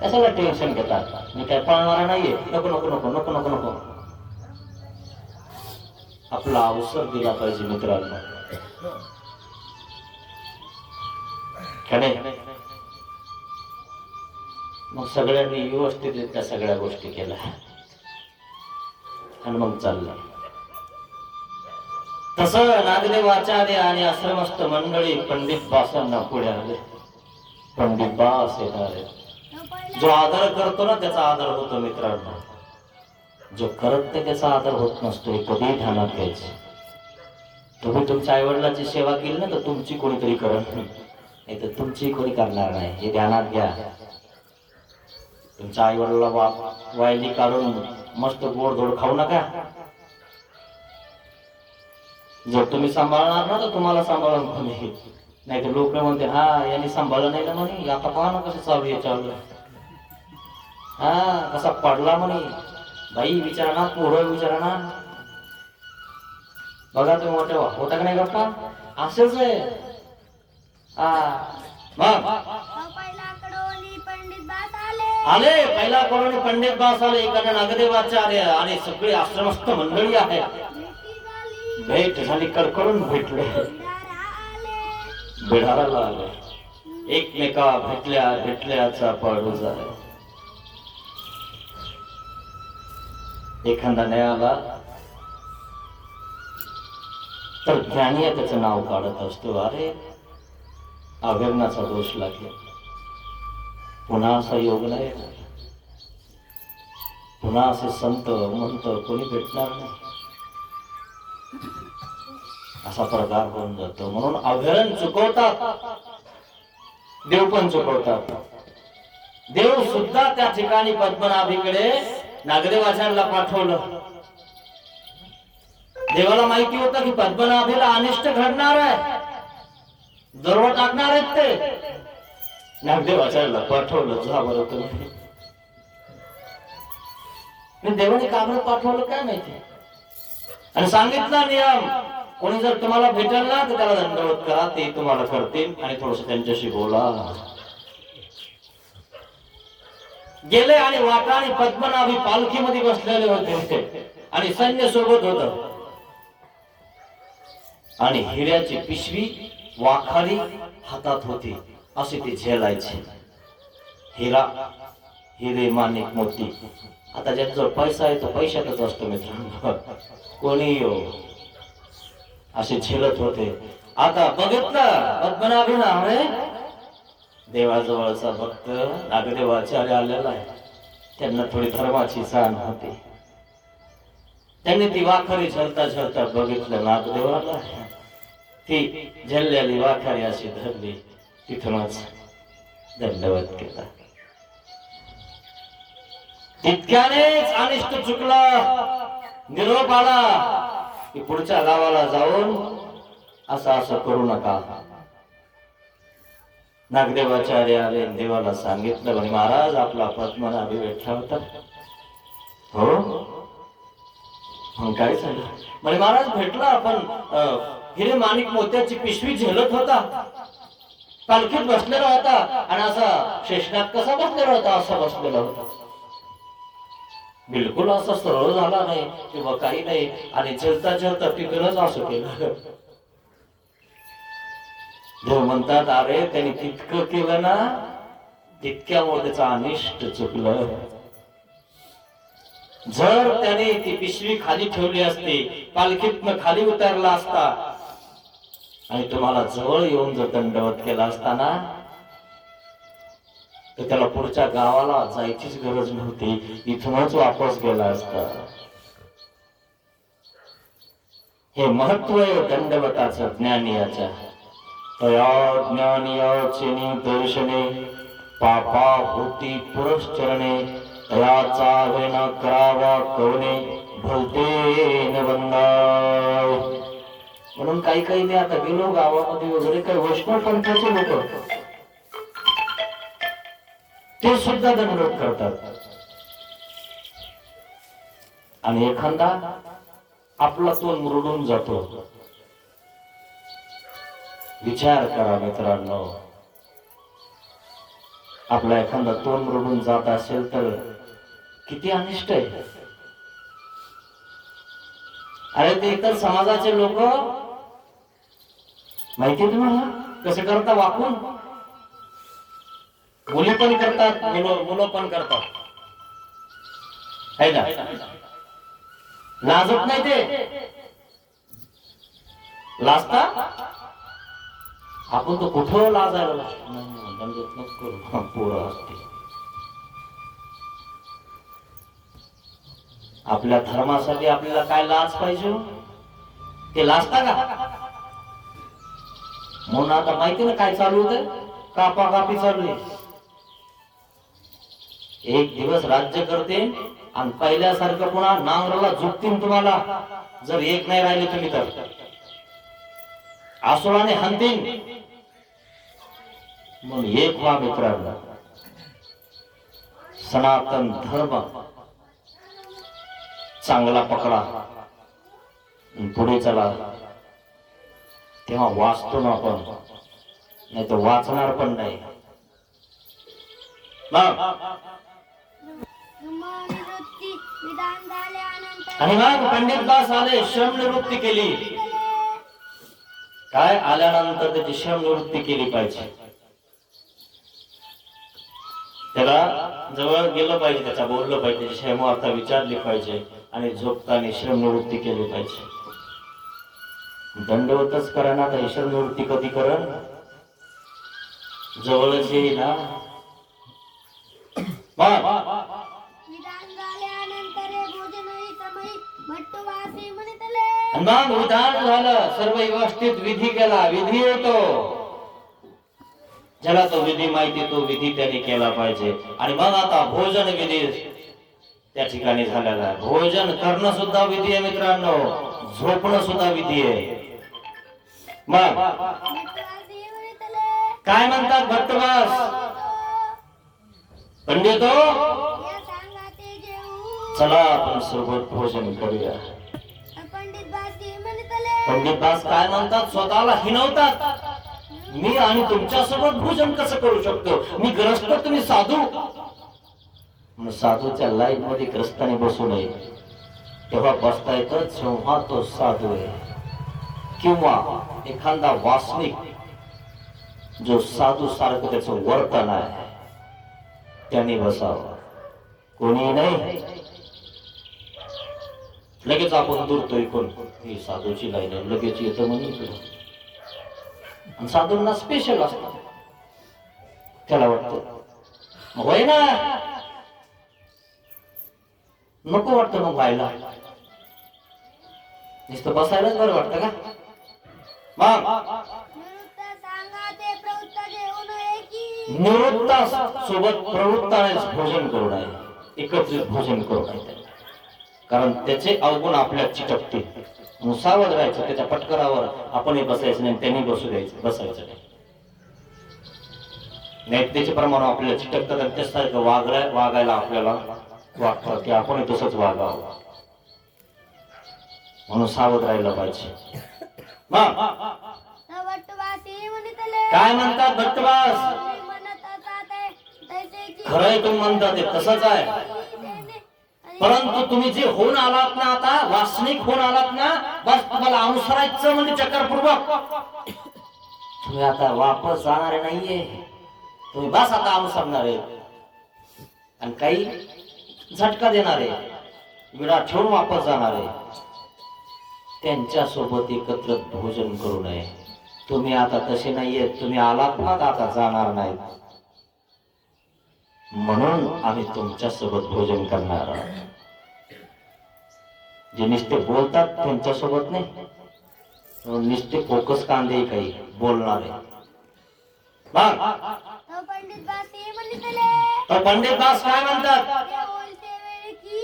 कशाला टेन्शन घेतात? मी काय पळणारा नाहीये. नको नको नको नको नको नको. आपला अवसर दिला पाहिजे मित्रांनो. मग सगळ्यांनी व्यवस्थित त्या सगळ्या गोष्टी केल्या. आणि मग चाललं. तसं नागदेव आचार्य आणि आश्रमस्थ मंडळी पंडित बासांना पुढे आले. पंडित बास येणारे. जो आदर करतो ना त्याचा आदर होतो मित्रांनो, जो करत नाही त्याचा आदर होत नसतो. हे कधी ध्यानात घ्यायचं. तुम्ही तुमच्या आईवडिलांची सेवा केली ना तर तुमची कोणीतरी करत नाही तर तुमची कोणी करणार नाही. हे ध्यानात घ्या. तुमच्या आईवडिलाला वायली काढून मस्त गोड धोड खाऊ नका. जर तुम्ही सांभाळणार ना तर तुम्हाला सांभाळून कोणी नाही तर लोक म्हणते हा यांनी सांभाळलं नाही ना म्हणे, आता पहा ना कसं चालू याच्यावर, हा कसा पडला म्हणे. बाई विचारा ना, पोरं विचारा ना. बघा तुम्ही मोठे होता का नाही गप्पा, असेच आहे. पहिला कडोली पंडित बास आले पहिला करून पंडित बास आले. एखाद्या नागदेवाचार्य आणि सगळी आश्रमस्थ मंडळी आहे. भेट झाली, कडकडून भेटले, बिडाराला आले. एकमेका भेटल्याचा पाडू झाला. एखादा नाही आला तर ज्ञानी त्याचं नाव काढत असतो. अरे अभिमानाचा दोष लागला, पुन्हा असा योग नाही, पुन्हा असे संत म्हणत कोणी भेटणार नाही. असा प्रकार होऊन जातो. म्हणून अभ्यारण चुकवतात, देव पण चुकवतात. देव सुद्धा त्या ठिकाणी पद्मनाभीकडे नागदेवाचार्याला पाठवलं. देवाला माहिती होतं की पद्मनाभीला अनिष्ट घडणार आहे, जरवा टाकणार आहेत ते. नागदेवाचार्याला पाठवलं, जा बरं तुम्ही. देवाने का बरं पाठवलं काय माहिती. आणि सांगितला नियम, कोणी जर तुम्हाला भेटेल ना तर त्याला दंडवत करा, ते तुम्हाला करतील आणि थोडस त्यांच्याशी बोला. गेले आणि वाटाणे पद्मनाभी पालखीमध्ये बसलेले होते आणि सैन्य सोबत होत. आणि हिऱ्याची पिशवी वाखारी हातात होती, असे ते झेलायचे. हिरा, हिरे, माणिक, मोती. आता ज्याचा पैसा आहे तो पैशातच असतो मित्रांनो, कोणी हो असे झेलत होते. आता बघितलं पद्मनाभीना, अरे देवाजवळचा भक्त नागदेवाचार्य आलेला आहे. त्यांना थोडी धर्माची जाण होती. त्यांनी ती वाखारी झलता झलता बघितलं, नागदेवाला ती झेललेली वाखारी अशी धरली, तिथूनच दंडवत केला. तितक्यानेच अनिष्ट चुकला. निरोप आला की पुढच्या गावाला जाऊन असं करू नका. नागदेवाचार्य आले, देवाला सांगितलं, म्हणे महाराज आपला पद्मनाभी भेटला होता. हो, मग काय झालं. म्हणे महाराज भेटला, पण हिरे माणिक मोत्याची पिशवी झेलत होता, पालखीत बसलेला होता आणि असा शेषनाग कसा बसलेला होता असा बसलेला होता. बिलकुल असा सरळ झाला नाही किंवा काही नाही. आणि झेलता झेलता तिथूनच असं केलं. देव म्हणतात, अरे त्यांनी तितकं केलं ना, तितक्यामुळे त्याचं अनिष्ट चुकलं. जर त्याने ती पिशवी खाली ठेवली असती, पालखीतनं खाली उतरला असता आणि तुम्हाला जवळ येऊन जर दंडवत केला असताना तर त्याला पुढच्या गावाला जायचीच गरज नव्हती, इथूनच वापस गेला असता. हे महत्व आहे दंडवताचं, ज्ञानियाच्या. तया ज्ञानियाचे दर्शने पापा होती पुरश्चरणे, तयाचा वेना करावा कवने भलते न बंदाव. म्हणून काही मी आता गेलो गावामध्ये वगैरे, काही वैष्णव पंथाचे लोक ते सुद्धा दंडवत करतात. आणि एखादा आपला तोंड मुरडून जातो. विचार करा मित्रांनो, आपला एखादा तोंड मुरडून जात असेल तर किती अनिष्ट आहे. अरे ते इतर समाजाचे लोक माहितीये तुम्हाला कसे करता वाकून. मुली पण करतात, मुलं पण करतात, है ना. लाजत नाही ते, लाजता आपण तो कुठं लाजायला लागतो. नाही, दंडवत नको करू, पोरं असते. आपल्या धर्मासाठी आपल्याला काय लाज पाहिजे? ते लाजता का? म्हणून आता माहिती ना काय चालू होत, कापाकापी चालू आहे. एक दिवस राज्य करते आणि पहिल्यासारखं पुन्हा नांगराला झुकतील तुम्हाला, जर एक नाही राहिले तुम्ही तर. आसुराने हंतीन. म्हणून एक व्हा मित्रांनो, सनातन धर्म चांगला पकडा, पुढे चला. तेव्हा वाचतो ना आपण, नाही तर वाचणार पण नाही. निवृत्ती विधान झाल्यानंतर आणि मग पंडित दास आले, श्रम निवृत्ती केली. काय आल्यानंतर त्याची श्रम निवृत्ती केली पाहिजे. त्याला जवळ गेलं पाहिजे, त्याचा बोललं पाहिजे, श्रमवार्ता विचारली पाहिजे आणि झोपताना श्रम निवृत्ती केली पाहिजे. दंडवतच करा ना, तर श्रम निवृत्ती कधी करण? जवळच येईल ना. विधान झाल्यानंतर भोजनही समयी भट्टवासी म्हणतले. मग विधान झालं, सर्व व्यवस्थित विधी केला. विधी होतो, ज्याला तो विधी माहिती तो विधी त्याने केला पाहिजे. आणि मग आता भोजन विधी त्या ठिकाणी झालेला आहे. भोजन करणं सुद्धा विधी आहे मित्रांनो, झोपणं सुद्धा विधी आहे. मग भट्टवासी म्हणतले. काय म्हणतात भट्टवास? पंडितो, या सांगाते जेऊ. चला आपण सोबत भोजन करूया. पंडित बासी म्हणतले. पंडित दास काय म्हणतात? स्वतःला हिनवतात. मी आणि तुमच्या सोबत भोजन कसं करू शकतो? मी ग्रस्त, तुम्ही साधू. साधूच्या लाईन मध्ये ग्रस्ताने बसू नये. तेव्हा बसता येतं जेव्हा तो साधू आहे किंवा एखादा वासनिक जो साधू सारखं त्याचं वर्तन आहे त्याने बसावं. कोणी नाही. लगेच आपण दूरतोय कोण, ही साधूची लाईन आहे, लगेच येतं म्हणून इकडे. आणि साधूंना स्पेशल असतं, त्याला वाटतं होय ना, नको वाटतं मग व्हायला, नुसतं बसायलाच बरं वाटतं का? मग निवृत्त सांगाते प्रवृत्त जेऊ नये की. निवृत्ता सोबत प्रवृत्तानेच भोजन करू नये, एकत्रित भोजन करू नये. कारण त्याचे अवगुण आपल्या चिटकतील. सावध राहायचं, त्याच्या पटकरावर आपणही बसायचं नाही, त्यांनी बसायचं नाही. त्याचे प्रमाण आपल्याला चिटकतात आणि त्यासारखं वागायला आपल्याला वाटतं की आपण तसंच वागावं. म्हणून सावध राहायला पाहिजे. भट्टवासी म्हणतले. काय म्हणतात भट्टवास? म्हणत असते तैसे की. खरंय तुम्ही म्हणतात ते तसंच आहे. परंतु तुम्ही जे होऊन आलात ना, आता वासनिक होऊन आलात ना, बस तुम्हाला अनुसरायचं म्हणजे चक्करपूर्वक. तुम्ही आता वापस जाणारे नाहीये, तुम्ही बस आता अनुसरणार आहे. आणि काही झटका देणारे, विडा ठेवून वापस जाणारे, त्यांच्या सोबत एकत्र भोजन करू नये. तुम्ही आता तसे नाहीये, तुम्ही आलात ना आता जाणार नाहीत. म्हणून आम्ही तुमच्या सोबत भोजन करणार आहोत. जे नुसते बोलतात त्यांच्या सोबत नाही, नुसते फोकस कांदे काही बोलणारे. पंडित बासी म्हणतले. पंडित दास काय म्हणतात? ते बोलते वेळी की.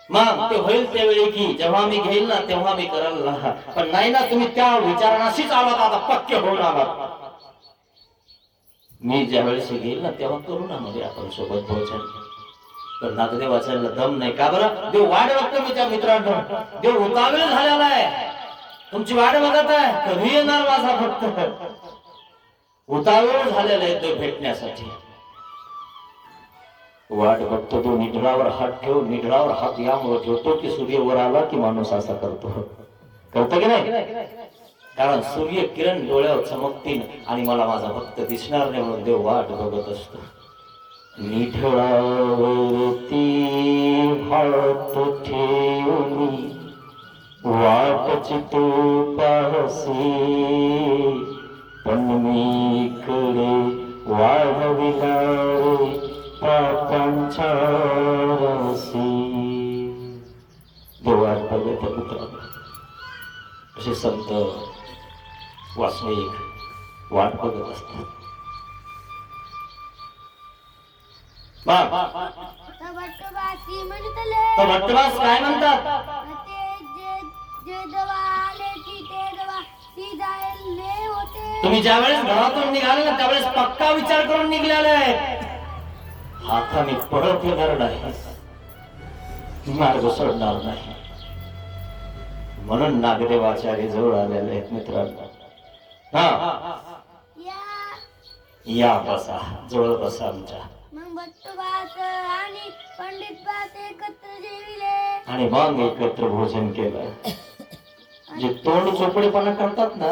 मग ते होईल त्यावेळी की, जेव्हा मी घेईल ना तेव्हा मी कराल ना. पण नाही ना, तुम्ही त्या विचारणाशीच आलात, आता पक्के होऊन आलात. मी ज्या वेळेस घेईल ना तेव्हा करू ना मध्ये आपण सोबत भोजन. पण नागदेव वाचायला दम नाही का बरं? देव वाट बघतो मी त्या मित्रांनो. देव उतावळ झालेला आहे, तुमची वाट बघत आहे, कधी येणार माझा भक्त. उतावळ झालेला आहे देव भेटण्यासाठी. वाट बघतो तो, निढळावर हात ठेव. निढळावर हात यामुळे ठेवतो की सूर्य वर आला की माणूस असा करतो की नाही? कारण सूर्य किरण डोळ्यावर चमकतील आणि मला माझा भक्त दिसणार नाही, म्हणून देव वाट बघत असतो. निठळावरती हात ठेवून वाटची तो पाहसे, पण मी इकडे वाढविला रे पापांच्या रसी. देवात बघत मित्रांनो, असे संत वासनिक वाट बघत असतात. भट्टबासी म्हणतले तर भट्टबास काय म्हणतात? ते जे दवा आले की ते दवा ती जायले होते. तुम्ही ज्या वेळेस घरातून निघाले ना त्यावेळेस पक्का विचार करून निघाले. हाताने परत येणार नाही, मार्ग सोडणार नाही. म्हणून नागदेवाचार्य जवळ आलेले आहेत मित्रांनो. हा या या बसा, जवळ बसा आमच्या. मग भट्टबास आणि पंडितबास एकत्र जेविले. आणि मग एकत्र भोजन केलं. जे तोंड चोपडेपणा करतात ना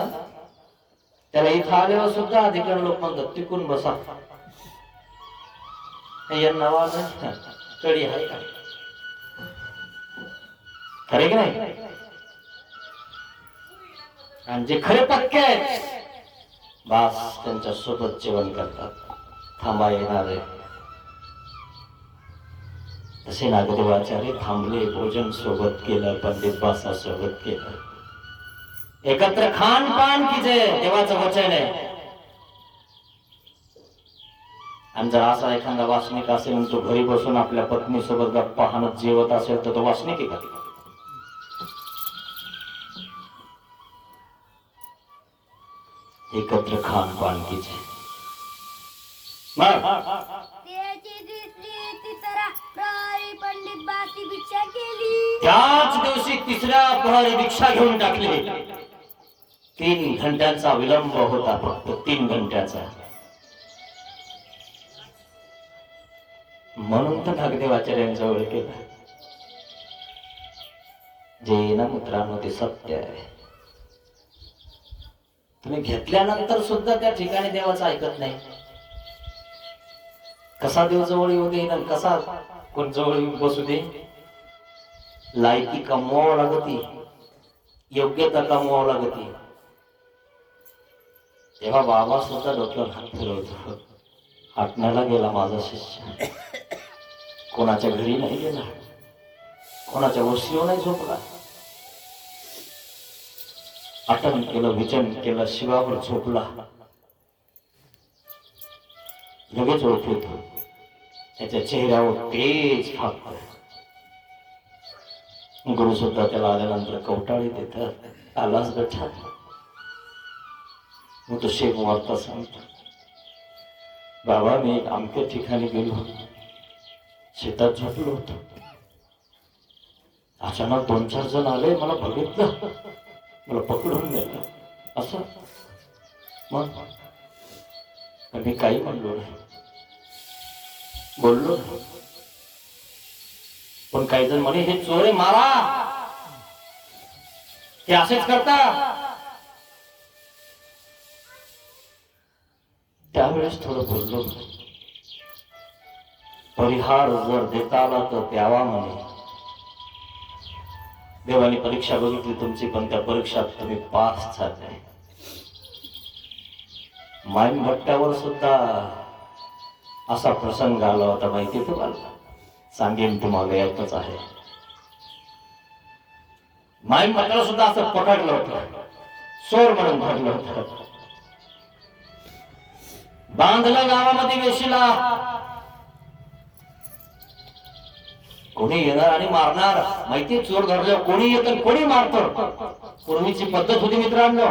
त्याला इथं आल्यावर सुद्धा अधिकार लोक म्हणतात टिकून बसा. यांना आवाज कडी आहे का? खरे की नाही? आणि जे खरे पक्के आहेत बास त्यांच्या सोबत जेवण करतात. थांबा येणार आहे. तसे नागदेवाचार्य थांबले, भोजन सोबत केलं, पंडित बासा सोबत केलं. एकत्र खान पान की जय, देवाचं वचन आहे. आणि जर असा एखादा वासनिक असेल आणि तो घरी बसून आपल्या पत्नी सोबत गप्पा हाणत जेवत असेल तर तो वासनिक आहे का? एकत्र खान पान की जय. त्याची दुसरी तिसरा प्रहरी पंडितबासी भिक्षा केली. त्याच दिवशी तिसऱ्या प्रहरी भिक्षा घेऊन टाकली. 3 घंट्यांचा विलंब होता, फक्त 3 घंट्याचा. म्हणून तर नागदेवाचार्यांजवळ केलं. जे ना मित्रांनो ते सत्य आहे. तुम्ही घेतल्यानंतर सुद्धा त्या ठिकाणी देवाचं ऐकत नाही. कसा देव जवळ येऊ दे ना कसा कोण जवळ येऊन बसू दे, लायकी कमवावं लागती, योग्यता कमवावं लागती. तेव्हा बाबा सुद्धा डोक्यावर हात फिरवतो. हटण्याला गेला माझा शिष्य, कोणाच्या घरी नाही गेला, कोणाच्या वस्तीवर नाही झोपला. आटन केलं, विचन केलं, शिवावर झोपला. लगेच ओळखतो त्याच्या चेहऱ्यावर तेज फाकत. गुरु सुद्धा त्याला आल्यानंतर कवटाळी देतात. आलाच बेटा. मग तो शेख वार्ता सांगतो, बाबा मी एक अमक्या ठिकाणी गेलो, शेतात झोपलो होतो. अचानक 2-4 जण आले, मला बघितलं, मला पकडून गेलं. असं मग मी काही म्हणलो नाही, बोललो नाही. पण काही जण म्हणे हे चोरे मारा, ते असेच करता. त्यावेळेस थोडं बोललो. परिहार जर देता आला तर द्यावा म्हणे. देवाने परीक्षा बघितली तुमची, पण त्या परीक्षात तुम्ही पास झाले. माईन भट्ट्यावर सुद्धा असा प्रसंग आला होता, माहिती तुम्हाला? सांगेन तुम्हाला, यातच आहे. माईन भट्ट्याला सुद्धा असं पकडलं होतं, चोर म्हणून धरलं होतं. बांधलं गावामध्ये वेशीला. कोणी येणार आणि मारणार, माहिती? चोर धरल्यावर कोणी येतं कोणी मारतं. पूर्वीची पद्धत होती मित्रांनो,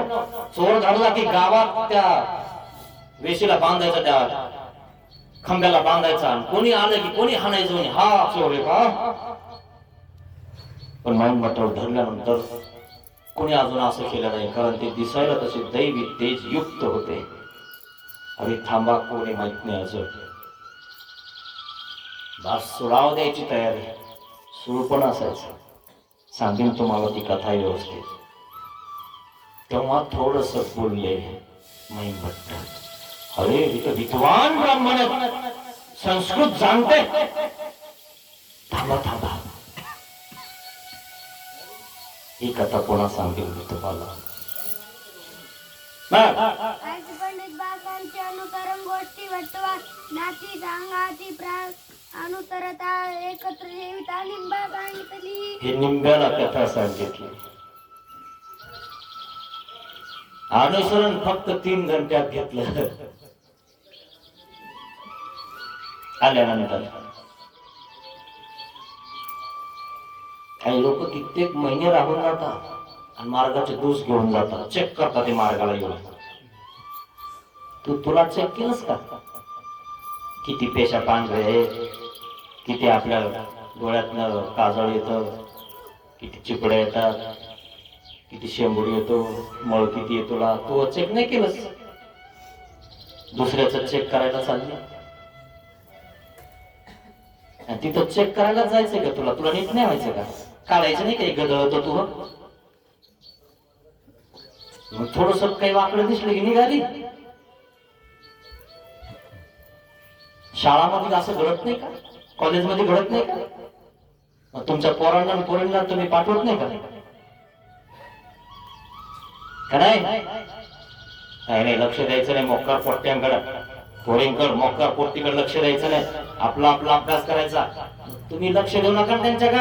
चोर धरला की गावात त्या वेशीला बांधायचा, त्या खांब्याला बांधायचा. कोणी आलं की कोणी हाणायचं, म्हणे हा चोर आहे का. पण माईन भट्ट्यावर धरल्यानंतर कोणी अजून असं केलं नाही, कारण ते दिसायला तसे दैवी तेज युक्त होते. अरे थांबा, कोणी माहित नाही अजून. बस सुराव द्यायची तयारी सुरू पण असायचं. सांगेन तुम्हाला ती कथा व्यवस्थित. तेव्हा थोडस बोलले माईन भट्ट. अरे इथं विद्वान ब्राह्मण संस्कृत जाणते. थांबा थांबा, ही कथा कोणा सांगेल मी तुम्हाला. आज पंडित बाबांचे अनुकरण गोष्टी वटवा नाती सांगाती अनुसरता एकत्र जेविता लिंबा सांगितली. हे निंब्याला कथा सांगितली. अनुसरण फक्त 3 घंट्यात घेतलं. आल्यानंतर काही लोक कित्येक महिने राहून जातात आणि मार्गाचे दोष घेऊन जातात, चेक करतात ते मार्गाला येऊन. तुला चेक केलंस का? किती पेशा पांढरे आहेत, किती आपल्या डोळ्यातनं काजळ येतं, किती चिपड्या येतात, किती शेंबूड येतो, मळ किती येतो, तू चेक नाही केलंस. दुसऱ्याचं चेक करायला चालली. तिथं चेक करायला जायचंय का तुला? तुला नीट नाही व्हायचं का? काढायचं नाही काही गदळतो तू. मग थोडस काही वाकडं दिसलं की निघाली. शाळामध्ये असं घडत नाही का? कॉलेजमध्ये घडत नाही का? मग तुमच्या पोरांना आणि पोरींना तुम्ही पाठवत नाही का? नाही, लक्ष द्यायचं नाही. मोक्कार पोट्ट्यांकडे, पोरींकडे, मोक्कार पोट्टीकडे लक्ष द्यायचं नाही. आपला आपला अभ्यास करायचा. तुम्ही लक्ष देऊ नका त्यांच्याकडे.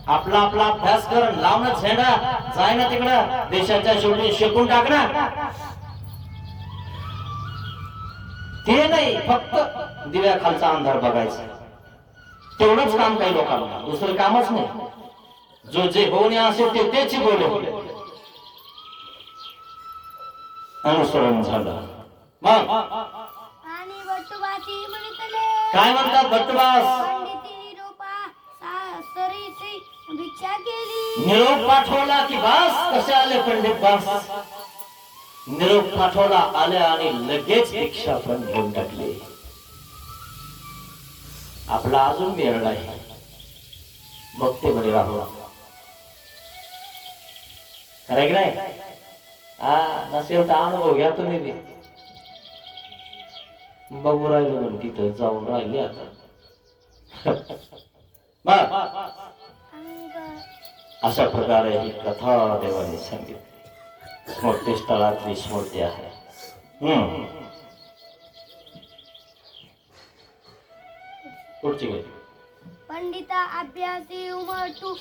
आपला आपला अभ्यास कर. लावणं झेंडा, जाय ना तिकडं देशाच्या शेवटी शेकून टाक ना. ते नाही, फक्त दिव्याखालचा अंधार बघायचा. तेवढंच काम काही लोकांना, दुसरं कामच नाही. जो जे होणे असेल ते तेच बोले. अनुसरण झालं. मग आणि वटवासी म्हणतले काय म्हणतात? भट्टबास पंडिती रूपा सरीची भिक्षा केली. निरोप पाठवला की बास कसे आले पंडित बास. निरोप पाठवला, आले आणि लगेच भिक्षा पण घेऊन टाकले. आपला अजून मेळ आहे. बघते म्हणे राहू. खरं की नाही? नसेल तर अनुभव घ्या तुम्ही बी. बघू राहिलो म्हणून तिथं जाऊन राहिले आता. अशा प्रकारे ही कथा देवाने सांगितली. स्मृती स्थळातली स्मृती आहे. पुढची गोष्ट. पंडिता अभ्यासी उमटू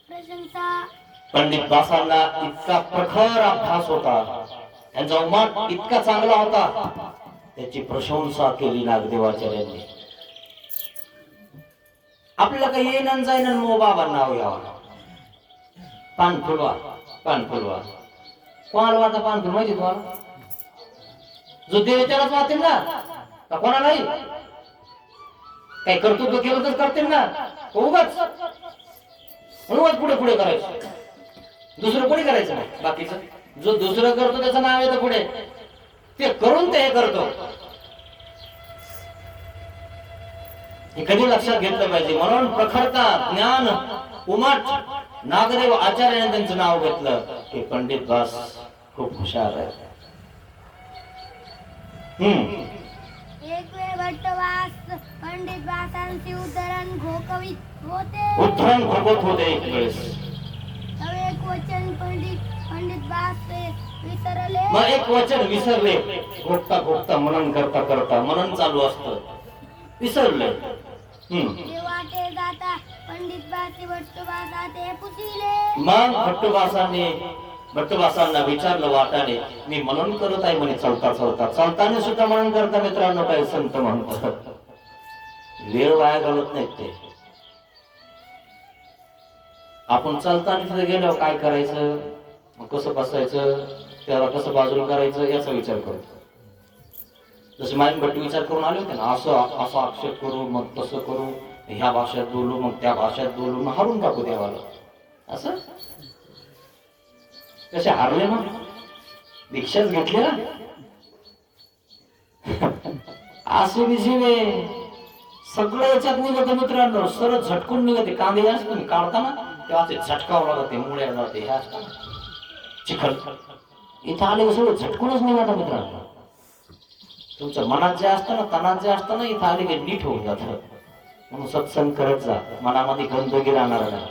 प्रशंसा. पंडित बासांना इतका प्रखर अभ्यास होता, त्यांचा उमट इतका चांगला होता, त्याची प्रशंसा केली नागदेवाचार्यांनी. आपल्याला काही येणं जाईन मो बाबा नाव घ्यावं. पान फुलवा, पान फुलवा. कोणाला वाचा पान फुल माहिती तुम्हाला? जो देव त्यालाच वाचेल ना, का कोणा नाही? काही कर्तृत्व केलं तर करतील ना. उगाच पुढे पुढे करायचं, दुसरं कोणी करायचं नाही. बाकीचं जो दुसरं करतो त्याचं नाव येतं पुढे, ते करून ते हे करतो. हे कधी लक्षात घेतलं पाहिजे. म्हणून प्रखरता, ज्ञान, उमट नागदेव आचार्याने त्यांचं नाव घेतलं की पंडित बास खूप हुशार आहे. एक वेळ वटवास पंडित बासांचे उद्धरण घोकवित होते. उद्धरण भगवत होते एक वेळेस. एक वचन पंडित बास विसरले. मग एक वचन विसरले. घोकता घोकता मनन करता करता, मनन चालू असतं, विसरले. तेव्हा ते जाता पंडित बासी वटवासा ते पुसिले. मग भट्टबासांना विचारलं वाटाने, मी मनन करत आहे म्हणे. चालता चालता, चालताना सुद्धा मनन करता. मित्रांनो, काय संत म्हणतात, वेळ वाया घालत नाहीत ते. आपण चालताना तिथे गेल्यावर काय करायचं, मग कसं बसायचं, त्याला कसं बाजूला करायचं याचा विचार करतो. जसे माईन भट्टी विचार करून आले होते ना, असं असं आक्षेप करू, मग तसं करू, ह्या भाषेत बोलू, मग त्या भाषेत बोलू, मग हारून टाकू देवाला. असं कसे हारले ना, दीक्षाच घेतली ना. असे विषय सगळं याच्यात निघत मित्रांनो, सरळ झटकून निघते. कांदे असतो तुम्ही काढताना तेव्हा ते झटकावं लागते, मुळ्या लागते, हे असतात चिखल. इथं आले सगळं झटकूनच निघाला मित्रांनो. तुमच्या मनात जे असतं ना, तनात जे असतं ना, इथं आले की नीट होऊन जात. म्हणून सत्संग करत जा, मनामध्ये गंदगी राहणार नाही.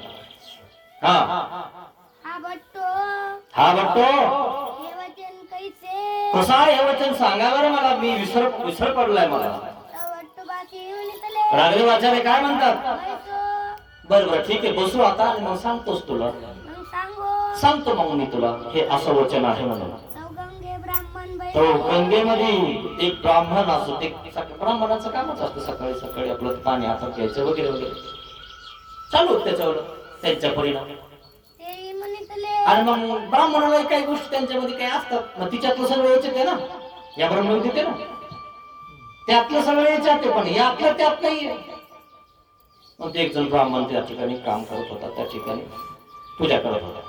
हा हा बट्टो हा बट्टो, हे वचन कैसे कसा हे वचन सांगा बरं मला, मी विसर पडलाय मला. बट्टो बाकी म्हणतले रागदेव आचार्य काय म्हणतात? बैसो बरं बरं ठीक आहे, बसू आता आणि मग सांगतोस तुला, मग सांगो सांगतो मग मी तुला. हे असं वचन आहे म्हणून. गंगे ब्राह्मण तो बैसो गंगेमध्ये एक ब्राह्मण असतो, ते ब्राह्मणाचं कामच असतं सकाळी सकाळी आपलं पाणी हातात घ्यायचं वगैरे वगैरे चालू त्याच्यावर त्यांच्या परिणाम. ते म्हणतले आणि मग ब्राह्मणाला काही गोष्टी त्यांच्यामध्ये काही असतात, मग तिच्यातलं सगळं याच्यात आहे ना, या ब्रह्म देते ना, त्यातलं सगळं याच्यात, पण यातलं त्यात नाहीये. मग ते एक जण ब्राह्मण त्या ठिकाणी काम करत होता, त्या ठिकाणी पूजा करत होता.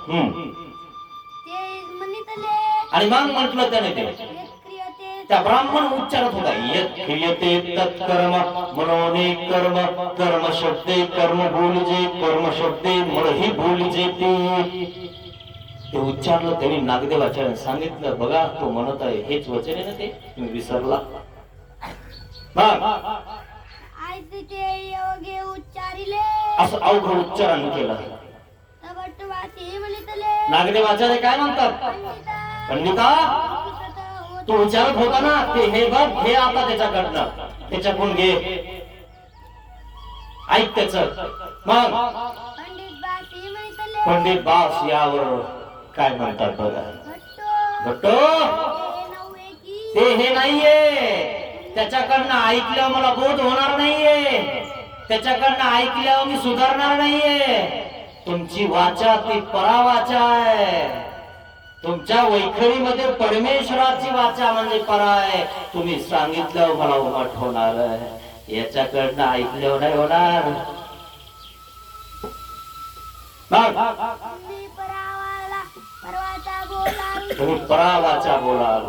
ते म्हणतले आणि मग म्हटलं त्याने ते क्रियते त्या ब्राह्मण उच्चारत होता, यत् क्रियते तत्कर्म मनोने कर्म, कर्म शब्दे कर्म बोलिजे, कर्म शब्दे मनहि बोलिजे. ते उच्चारलं त्यांनी. नागदेवाचार्य सांगितलं, बघा तो म्हणत आहे हेच वचन आहे ना, ते तुम्ही विसरला. आयते ते योगे उच्चारिले असं अवघड उच्चारण केलं. बट्टो बाकी म्हणतले नागदेवाचार्य काय म्हणतात? पंडिता पंडिता, तू विचारत होता ना ते, हे बघ, हे आता त्याच्याकडनं, त्याच्याकडून घे, ऐक त्याच. मग पंडित बाकी म्हणतले पंडित बास यावर काय म्हणतात बघा. बट्टो बट्टो, हे नव्हे की ते हे नाहीये, त्याच्याकडनं ऐकल्यावर मला बोध होणार नाहीये, त्याच्याकडनं ऐकल्यावर मी सुधारणार नाहीये. तुमची वाचा ती परावाचा आहे. तुमच्या वैखरीमध्ये परमेश्वराची वाचा म्हणजे परा आहे. तुम्ही सांगितल्यावर मला उमट होणार आहे, याच्याकडनं ऐकल्यावर नाही होणार. तुम्ही परवाचा बोलाल तुम्ही परावाचा बोलाल.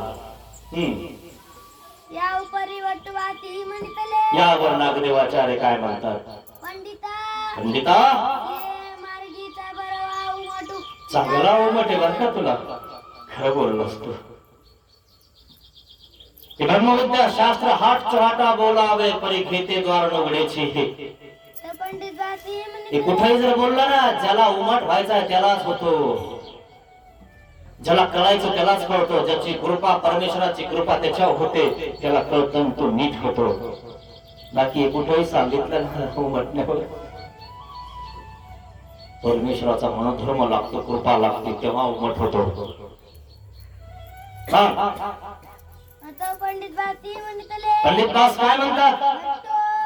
या उपरी बट्टो बाकी म्हणतले यावर नागदेवाचार्य काय म्हणतात? पंडिता पंडिता, हे मार्गीचा बरवा उमटू चांगला उमट आहे बरं का तुला, खरं बोललोस तू. ब्रह्मविद्या शास्त्र हाट चहाटा बोलावे, परी घेते द्वार उघड्याची. तर पंडित बाकी हे म्हणतले कुठेही जर बोललं ना, ज्याला उमट व्हायचा त्यालाच होतो, ज्याला कळायचं त्यालाच कळतो, ज्याची कृपा परमेश्वराची कृपा त्याच्यावर होते त्याला कळतं, तो नीट होतो. बाकी कुठेही सांगितलं ना उमटण्यावर, परमेश्वराचा मनोधर्म लागतो, कृपा लागते, तेव्हा उमट होतो. आता पंडित बाकी म्हणतले पंडित दास काय म्हणतात?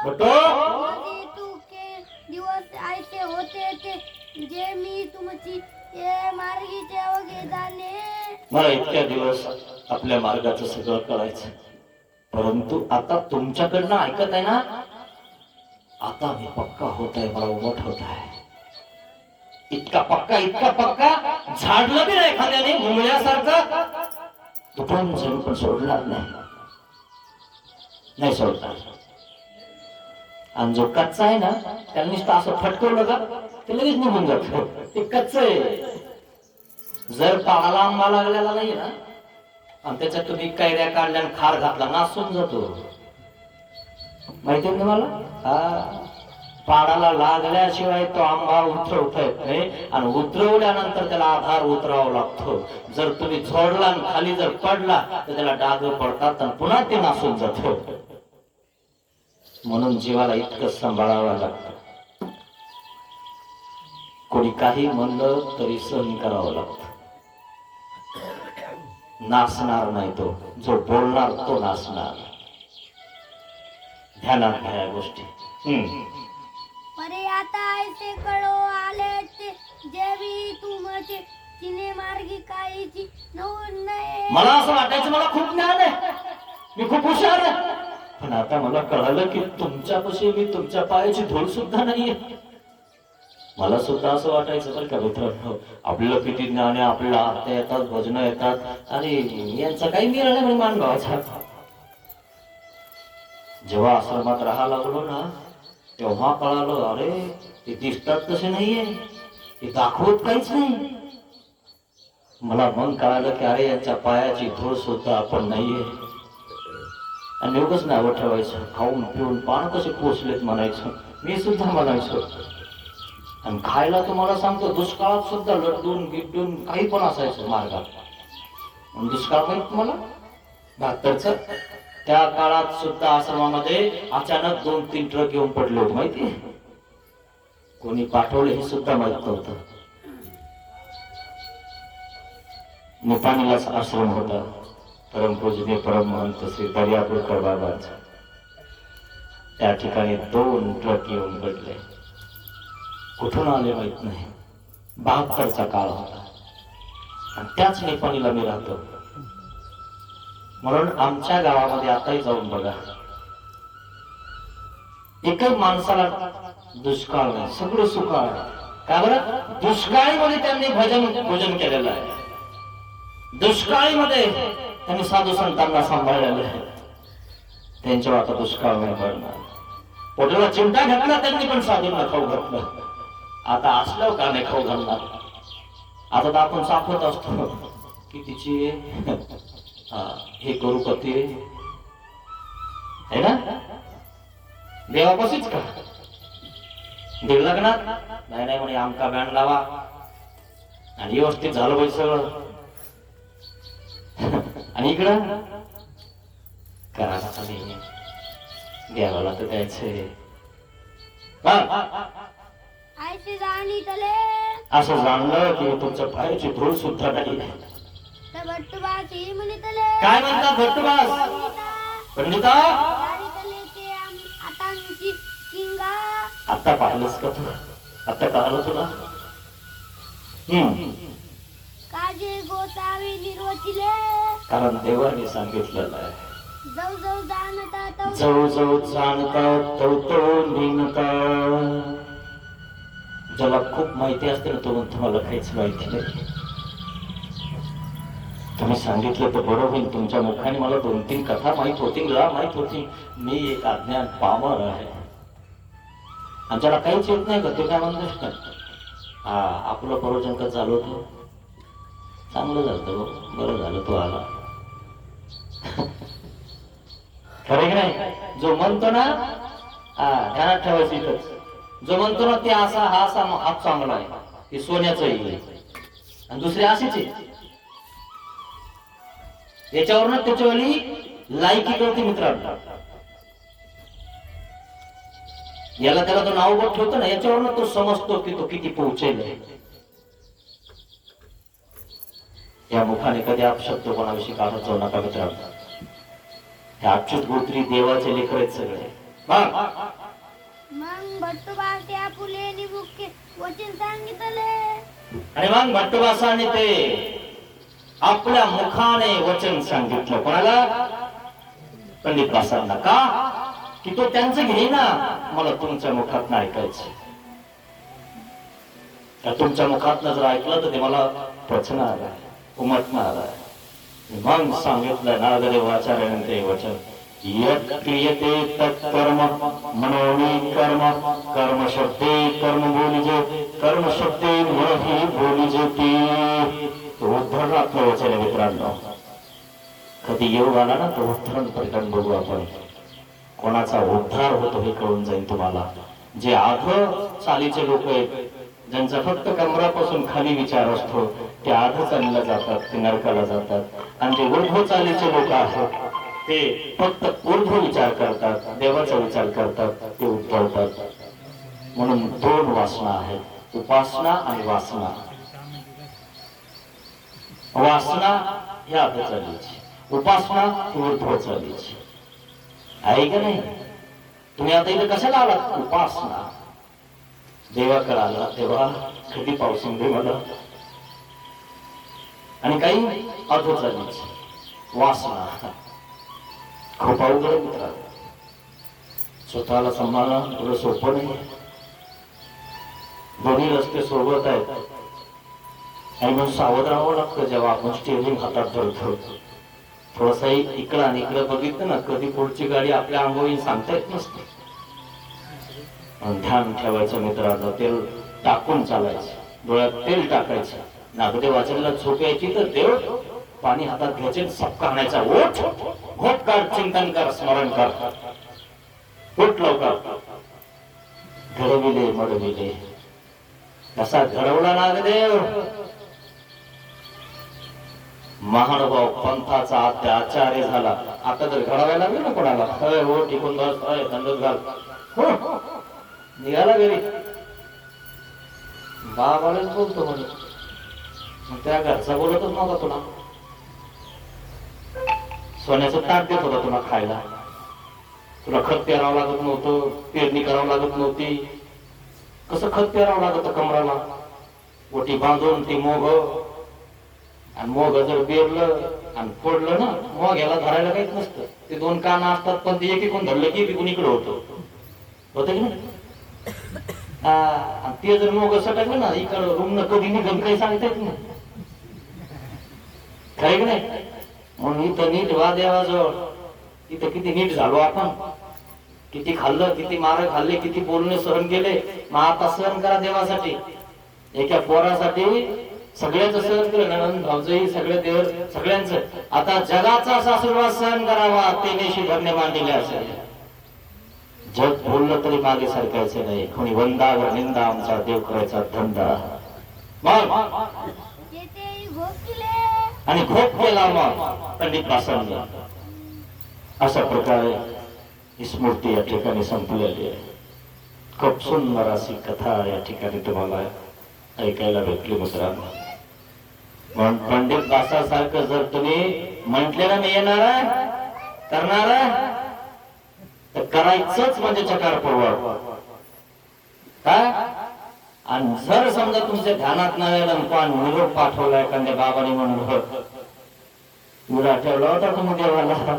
बट्टो बट्टो, माझे तुके दिवस ऐसे होते ते जे मी तुमची ये मार्गीचे वगे जाणे. मला इतक्या दिवस आपल्या मार्गाचं सगळं कळायचं, परंतु आता तुमच्याकडनं ऐकत आहे ना, आता मी पक्का होत आहे, मला उमट होत आहे. इतका पक्का झाडलं बी नाही एखाद्याने मुंगळ्यासारखं, दुकान जण पण सोडणार नाही सोडणार. आणि जो कच्चा आहे ना, त्याला नुसतं असं फटकवलं का ते लगेच निघून जात, ते कच्च आहे. जर पाळाला आंबा लागलेला नाही ना, आणि त्याच्यात तुम्ही कैऱ्या काढल्या आणि खार घातला, नासून जातो. माहिती आहे मला, हा, पाडाला लागल्याशिवाय तो आंबा उतरवता येत नाही, आणि उतरवल्यानंतर त्याला आधार उतरावा लागतो. जर तुम्ही झोडला आणि खाली जर पडला तर त्याला डाग पडतात आणि पुन्हा ते नासून जातो. म्हणून जीवाला इतकं सांभाळावं लागतं. कोणी काही म्हणलं तरी सहन करावं लागतं. नाचणार नाही तो, जो बोलणार तो नाचणार. ध्यानात घ्या या गोष्टी. परे आता ऐसे कळो आले ते जे भी तुमचे तिने मार्गी काहीची नवून नाही. मला असं वाटायचं मला खूप ज्ञान आहे, मी खूप हुशार आहे, पण आता मला कळालं की तुमच्यापाशी मी तुमच्या पायाची धूळ सुद्धा नाहीये. मला सुद्धा असं वाटायचं बरं का मित्रांनो, आपल्याला किती ज्ञान आहे, आपल्याला आरत्या येतात, भजनं येतात, आणि यांचा काही मिळ नाही म्हणजे मानगावाचा. जेव्हा आश्रमात राहायला लागलो ना, तेव्हा कळालं, अरे ते दिसतात तसे नाहीये, ते दाखवत काहीच नाही. मला मग कळालं की अरे यांच्या पायाची धूळ सुद्धा आपण नाहीये. आणि उगाच नावं ठेवायचं, खाऊन पिऊन पान कसे पोचलेत म्हणायचं, मी सुद्धा म्हणायचो. आणि खायला तुम्हाला सांगतो, दुष्काळात सुद्धा लड्डून गिड्डून काही पण असायचं मार्गात. आणि दुष्काळ माहित तुम्हाला 72चा, त्या काळात सुद्धा आश्रमामध्ये अचानक 2-3 ट्रक येऊन पडले होते माहिती. कोणी पाठवले हे सुद्धा माहित नव्हतं. निपाणीलाच आश्रम होता, परमपूजनीय परमहंस श्री दर्यापूरकर बाबांचा. त्या ठिकाणी 2 ट्रक येऊन पडले. कुठून आले माहित नाही. 72चा काळ होता आणि त्याच निपाणीला मी राहतो. म्हणून आमच्या गावामध्ये आताही जाऊन बघा, एकही माणसाला दुष्काळ नाही, सगळं सुकाळ. का बरं? दुष्काळीमध्ये त्यांनी भोजन केलेलं आहे. दुष्काळीमध्ये त्यांनी साधू संतांना सांभाळलेलं आहे. त्यांच्यावर आता दुष्काळ नाही पडणार. पोटाला चिमटा घातला त्यांनी, पण साधूंना खाऊ घातलं. आता असल्यावर का नाही खाऊ घालणार? आता तर आपण सापडत असतो की तिची हे करू पती है ना, देवापाशीच का दीड लग्नात नाही नाही म्हणे, आमका बँड लावा आणि व्यवस्थित झालं पाहिजे सगळं. आणि इकडं करायला देवाला तर द्यायचंय. आयचे जाणी तले असं जाणलं की तुमच्या पायाची धूळ सुद्धा नाही. तर भट्टुबाची म्हणे तले काय म्हणतात भट्टुबास? पंडिता जाणी तले ते आतांची किंगा. आता पाहिलंस का तू? आता कळालं तुला? काजे गोसावी निर्वचिले, कारण देवाने सांगितलेलं आहे, जाऊ जाऊ जाणता तो जवळ जवळ जाणता तो निघता. ज्याला खूप माहिती असते ना, तो म्हणतो मला काहीच माहिती नाही. तुम्ही सांगितलं तर बरं होईल. तुमच्या मुखाने मला 2-3 कथा माहित होती, माहित होती. मी एक अज्ञान पामर आहे आणि ज्याला काहीच येत नाही का, ते काय म्हणतो हा आपलं प्रवचन कसं झालं होतं, चांगलं झालं, बरं झालं तो आला. खरे की नाही? जो म्हणतो ना ध्यानात ठेवायचं इथंच, जो म्हणतो ना ते असा हा असा हात चांगला आहे, ते सोन्याचं येईल. आणि दुसरे असेच आहे. याच्यावरनं त्याच्यावाली लायकी कळते मित्रांनो. याला त्याला तो नाव बघ ठेवतो ना, याच्यावरनं तो समजतो की तो किती पोहोचेल. या मुखाने कधी अपशब्द कोणाविषयी काढत जाऊ नका मित्रांनो. हे अच्युत गोत्री देवाचे लेकर आहेत सगळे. मग भट्टुबा त्या फुले निबुके वचन सांगितले. आणि मग भट्टुबासाने ते आपल्या मुखाने वचन सांगितलं. कोणाला? पंडित बासांना. का? की तो त्यांचं घेईना, मला तुमच्या मुखात ऐकायचं. तुमच्या मुखात जर ऐकलं तर ते मला पचणार आहे, उमटणार आहे. मग सांगितलं नारददेवाचार्याने ते वचन, यत् क्रियते तत्कर्म मनोनी कर्म, कर्म शब्दे कर्म बोलिजे, कर्म शब्दे मनोही बोलिजे. ती उद्धरणातलं वचन आहे मित्रांनो. कधी योग आला ना तो उद्धरण प्रकरण बघू आपण. कोणाचा उद्धार होतो हे कळून जाईल तुम्हाला. जे आध चालीचे लोक आहेत, ज्यांचा फक्त कमरापासून खाली विचार असतो, ते आध चालीला जातात, ते नरकाला जातात. आणि जे ऊर्ध्व चालीचे लोक आहेत, ते फक्त ऊर्ध्व विचार करतात, देवाचा विचार करतात, ते उद्भवतात. म्हणून 2 वासना आहेत, उपासना आणि वासना. वासना ही आध चालीची, उपासना ऊर्ध्व चालीची. आहे का नाही? तुम्ही आता इथे कशाला आलात? उपासना. देवाकडे आला, देवा कधी पावसून दे मला. आणि काही अधो चालीची वासना. खूप अवघड मित्र. स्वतःला सांभाळणं थोडं सोपं नाही. दोन्ही रस्ते सोबत आहेत आणि मग सावध राहावं लागतं जेव्हा आपण स्टिअरिंग हातात धरतो. थोडस इकडं आणि इकडं बघितलं ना, कधी पुढची गाडी आपल्या अंगावर सांगता येत नसते. ध्यान ठेवायचं मित्राचं. तेल टाकून चालायचं, डोळ्यात तेल टाकायचं. नागदेव वाचनला झोप यायची तर देव पाणी हातात घ्यायचे, सपका आणायचा, ओठ घोट कर, चिंतन कर, स्मरण कर. उठ लवकर. घडविले मडविले कसा घडवला नागदेव. महानुभाव पंथाचा आचार्य झाला. आता तर घडवायला लागले ना कोणाला. हो टिकून बस, दंडोत घाल, हो निघाला घरी. बाबालाच बोलतो म्हणजे त्या घरचा बोलतच नव्हता तुला. सोन्याचं ताट देत होता तुला खायला. तुला खत पेरावं लागत नव्हतं, पेरणी करावं लागत नव्हती. कसं खत पेरावं लागत कमराला, ओटी बांधून ती मोग. आणि मोग जर पेरलं आणि फोडलं ना, मोग्याला धरायला काहीच नसतं. ते दोन कान असतात पण ते एक एकूण धरलं की इकडे होतं. होतं की नाही. ते जर मोग सटकलं ना इकडं रुग्ण कधी निघून काही सांगता येत नाही. काही की नाही. म्हणून इथं नीट वाद्याजवळ इथं किती नीट झालो आपण. किती खाल्लं, किती मार खाल्ले, किती बोलणे सहन केले. मग आता सहन करा देवासाठी. एका पोरासाठी सगळ्याच सहन केलं. नंद भाऊजही सगळे देव सगळ्यांचं. आता जगाचा सासुरवाद सहन करावा तेनेशी धन्य मांडले असेल. जग बोललं तरी मागे सरकायचं नाही. कोणी वंदावर निंदा आमचा देव करायचा धंदा. आणि घोप केला मग पंडित पासंग. अशा प्रकारे ही स्मृती या ठिकाणी संपलेली आहे. खूप सुंदर अशी कथा या ठिकाणी तुम्हाला ऐकायला भेटली मित्रांनो. म्हणून पंडित दासासारखं जर तुम्ही म्हटलेलं नाही येणार करणार तर करायचंच म्हणजे चकार पूर्वक. काय आणि जर समजा तुमच्या ध्यानात नाही आलं पण निरोप पाठवला एखाद्या बाबाने म्हणून मुला ठेवला होता तुम्ही देवाला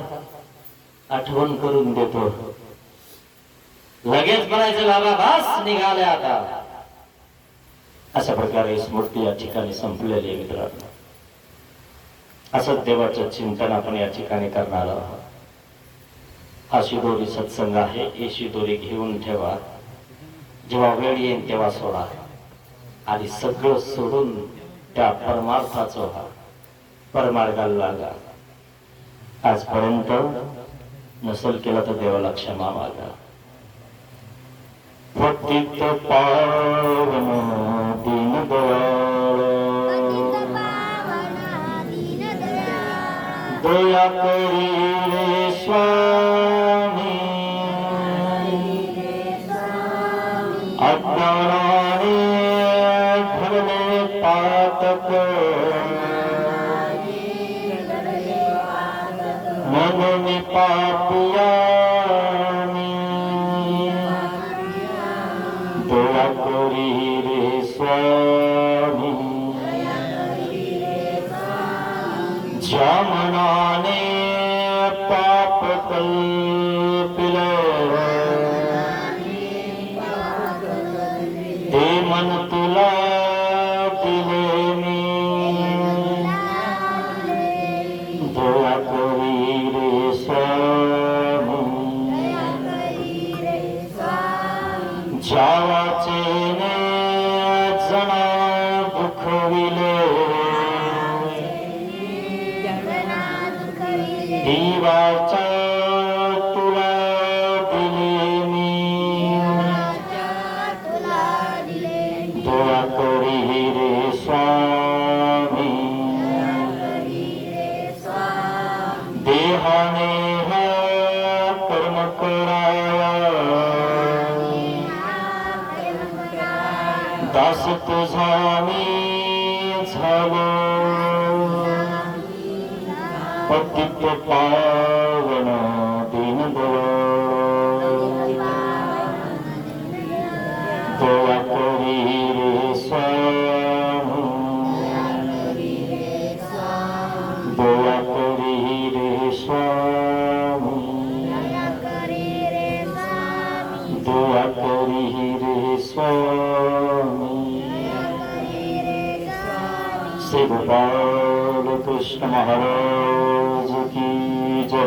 आठवण करून देतो. लगेच म्हणायचं बाबा बस निघाले आता. अशा प्रकारे स्मृती या ठिकाणी संपलेली आहे मित्रांनो. असं देवाचं चिंतन आपण या ठिकाणी करणार आहोत. हा शिदोरी सत्संग आहे. ही शिदोरी घेऊन ठेवा. जेव्हा वेळ येईल तेव्हा सोडा. आणि सगळं सोडून त्या परमार्थाचा व्हा, परमार्गाला लागा. आजपर्यंत नसेल केला तर देवाला क्षमा मागा. पतित पावन दीनदयाळ दया करी रे स्वामी. अज्ञानाने घडले पातक मन पापिया. दया करी रे स्वामी. ज्या मनाने पाप कल्पिले ते मन तुला दिले मी. दया करी रे स्वामी. ज्या वाचेने जना दुखविले देवाचा तुला दिले मी. दया करी रे स्वामी. देहाने हा कर्म कराया दास तुझा मी झालो. पतित पावन दीनदयाळ दया करी रे स्वामी. दया करी रे स्वामी. दया करी रे स्वामी. श्री गोपाल कृष्ण महाराज की जय.